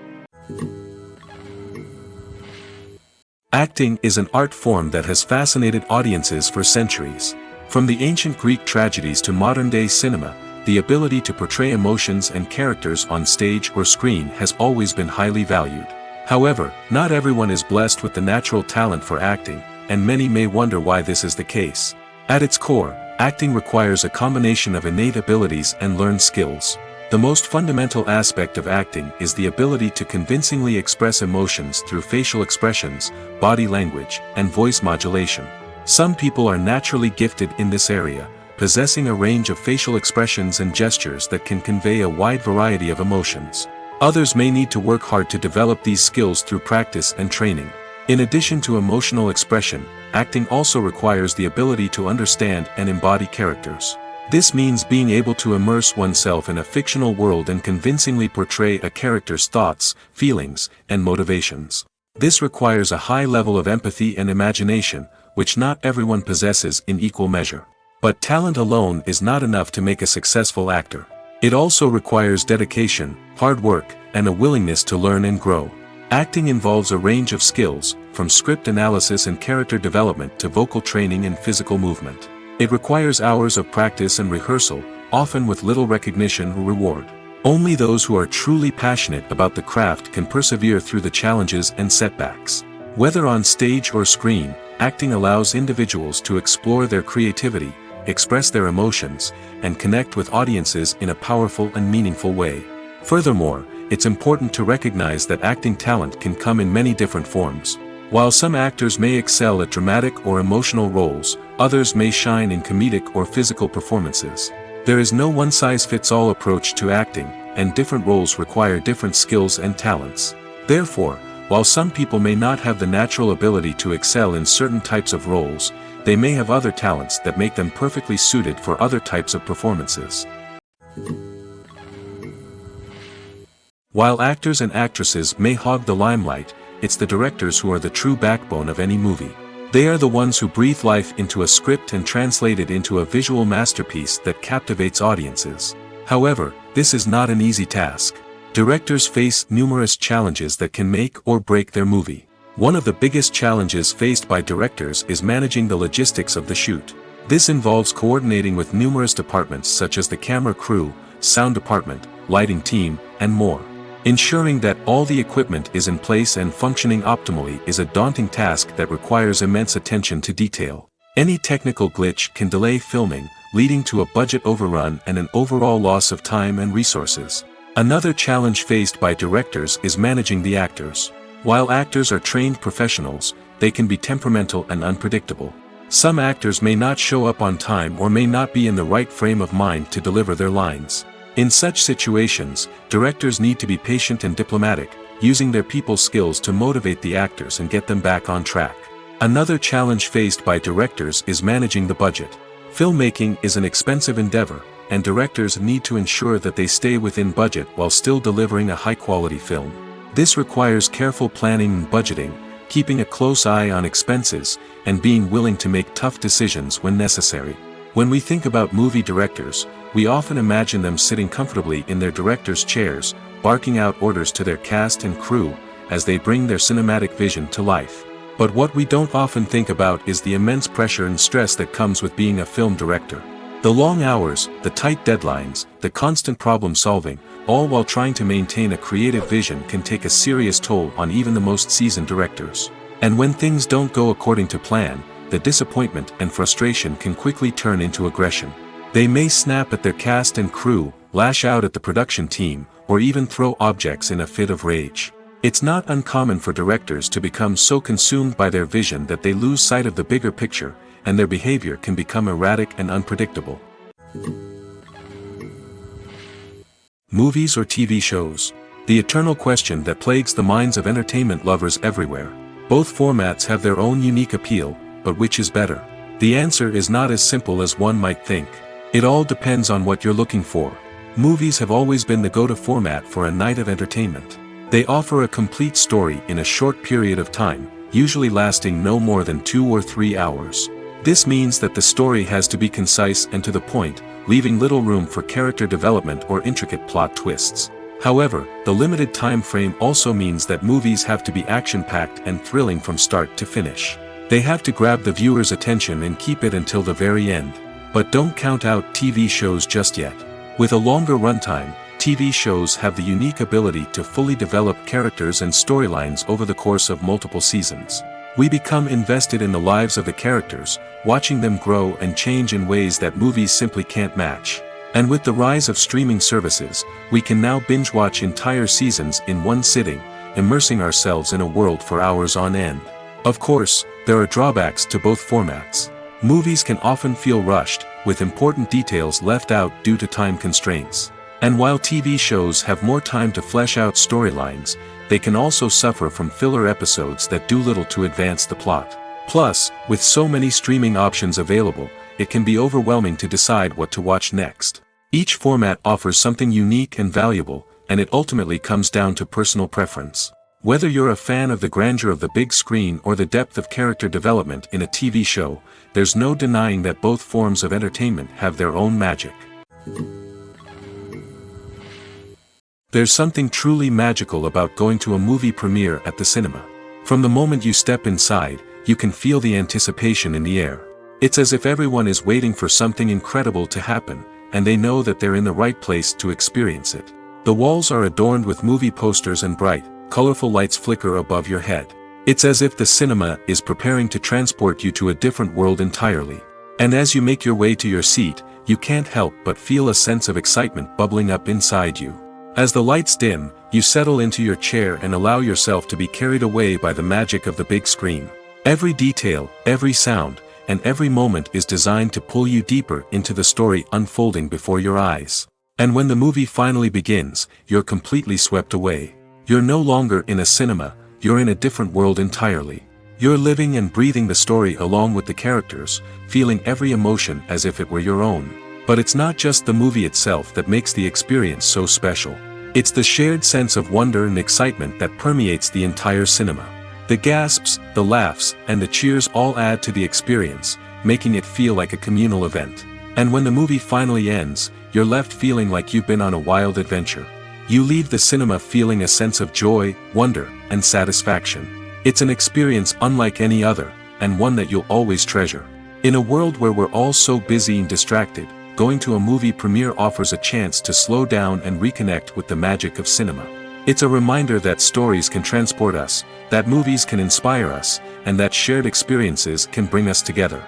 Acting is an art form that has fascinated audiences for centuries. From the ancient Greek tragedies to modern-day cinema, the ability to portray emotions and characters on stage or screen has always been highly valued. However, not everyone is blessed with the natural talent for acting, and many may wonder why this is the case. At its core, acting requires a combination of innate abilities and learned skills. The most fundamental aspect of acting is the ability to convincingly express emotions through facial expressions, body language, and voice modulation. Some people are naturally gifted in this area, possessing a range of facial expressions and gestures that can convey a wide variety of emotions. Others may need to work hard to develop these skills through practice and training. In addition to emotional expression, acting also requires the ability to understand and embody characters. This means being able to immerse oneself in a fictional world and convincingly portray a character's thoughts, feelings, and motivations. This requires a high level of empathy and imagination, which not everyone possesses in equal measure. But talent alone is not enough to make a successful actor. It also requires dedication, hard work, and a willingness to learn and grow. Acting involves a range of skills, from script analysis and character development to vocal training and physical movement. It requires hours of practice and rehearsal, often with little recognition or reward. Only those who are truly passionate about the craft can persevere through the challenges and setbacks. Whether on stage or screen, acting allows individuals to explore their creativity, express their emotions, and connect with audiences in a powerful and meaningful way. Furthermore, it's important to recognize that acting talent can come in many different forms. While some actors may excel at dramatic or emotional roles, others may shine in comedic or physical performances. There is no one-size-fits-all approach to acting, and different roles require different skills and talents. Therefore, While some people may not have the natural ability to excel in certain types of roles, they may have other talents that make them perfectly suited for other types of performances. While actors and actresses may hog the limelight, it's the directors who are the true backbone of any movie. They are the ones who breathe life into a script and translate it into a visual masterpiece that captivates audiences. However, this is not an easy task. Directors face numerous challenges that can make or break their movie. One of the biggest challenges faced by directors is managing the logistics of the shoot. This involves coordinating with numerous departments such as the camera crew, sound department, lighting team, and more. Ensuring that all the equipment is in place and functioning optimally is a daunting task that requires immense attention to detail. Any technical glitch can delay filming, leading to a budget overrun and an overall loss of time and resources. Another challenge faced by directors is managing the actors. While actors are trained professionals, they can be temperamental and unpredictable. Some actors may not show up on time or may not be in the right frame of mind to deliver their lines. In such situations, directors need to be patient and diplomatic, using their people skills to motivate the actors and get them back on track. Another challenge faced by directors is managing the budget. Filmmaking is an expensive endeavor, and directors need to ensure that they stay within budget while still delivering a high-quality film. This requires careful planning and budgeting, keeping a close eye on expenses, and being willing to make tough decisions when necessary. When we think about movie directors, we often imagine them sitting comfortably in their director's chairs, barking out orders to their cast and crew, as they bring their cinematic vision to life. But what we don't often think about is the immense pressure and stress that comes with being a film director. The long hours, the tight deadlines, the constant problem solving, all while trying to maintain a creative vision can take a serious toll on even the most seasoned directors. And when things don't go according to plan, the disappointment and frustration can quickly turn into aggression. They may snap at their cast and crew, lash out at the production team, or even throw objects in a fit of rage. It's not uncommon for directors to become so consumed by their vision that they lose sight of the bigger picture, and their behavior can become erratic and unpredictable. Movies or TV shows? The eternal question that plagues the minds of entertainment lovers everywhere. Both formats have their own unique appeal, but which is better? The answer is not as simple as one might think. It all depends on what you're looking for. Movies have always been the go-to format for a night of entertainment. They offer a complete story in a short period of time, usually lasting no more than 2 or 3 hours. This means that the story has to be concise and to the point, leaving little room for character development or intricate plot twists. However, the limited time frame also means that movies have to be action-packed and thrilling from start to finish. They have to grab the viewer's attention and keep it until the very end. But don't count out TV shows just yet. With a longer runtime, TV shows have the unique ability to fully develop characters and storylines over the course of multiple seasons. We become invested in the lives of the characters, watching them grow and change in ways that movies simply can't match. And with the rise of streaming services, we can now binge-watch entire seasons in one sitting, immersing ourselves in a world for hours on end. Of course, there are drawbacks to both formats. Movies can often feel rushed, with important details left out due to time constraints. And while TV shows have more time to flesh out storylines, they can also suffer from filler episodes that do little to advance the plot. Plus, with so many streaming options available, it can be overwhelming to decide what to watch next. Each format offers something unique and valuable, and it ultimately comes down to personal preference. Whether you're a fan of the grandeur of the big screen or the depth of character development in a TV show, there's no denying that both forms of entertainment have their own magic. There's something truly magical about going to a movie premiere at the cinema. From the moment you step inside, you can feel the anticipation in the air. It's as if everyone is waiting for something incredible to happen, and they know that they're in the right place to experience it. The walls are adorned with movie posters and bright, colorful lights flicker above your head. It's as if the cinema is preparing to transport you to a different world entirely. And as you make your way to your seat, you can't help but feel a sense of excitement bubbling up inside you. As the lights dim, you settle into your chair and allow yourself to be carried away by the magic of the big screen. Every detail, every sound, and every moment is designed to pull you deeper into the story unfolding before your eyes. And when the movie finally begins, you're completely swept away. You're no longer in a cinema, you're in a different world entirely. You're living and breathing the story along with the characters, feeling every emotion as if it were your own. But it's not just the movie itself that makes the experience so special. It's the shared sense of wonder and excitement that permeates the entire cinema. The gasps, the laughs, and the cheers all add to the experience, making it feel like a communal event. And when the movie finally ends, you're left feeling like you've been on a wild adventure. You leave the cinema feeling a sense of joy, wonder, and satisfaction. It's an experience unlike any other, and one that you'll always treasure. In a world where we're all so busy and distracted, going to a movie premiere offers a chance to slow down and reconnect with the magic of cinema. It's a reminder that stories can transport us, that movies can inspire us, and that shared experiences can bring us together.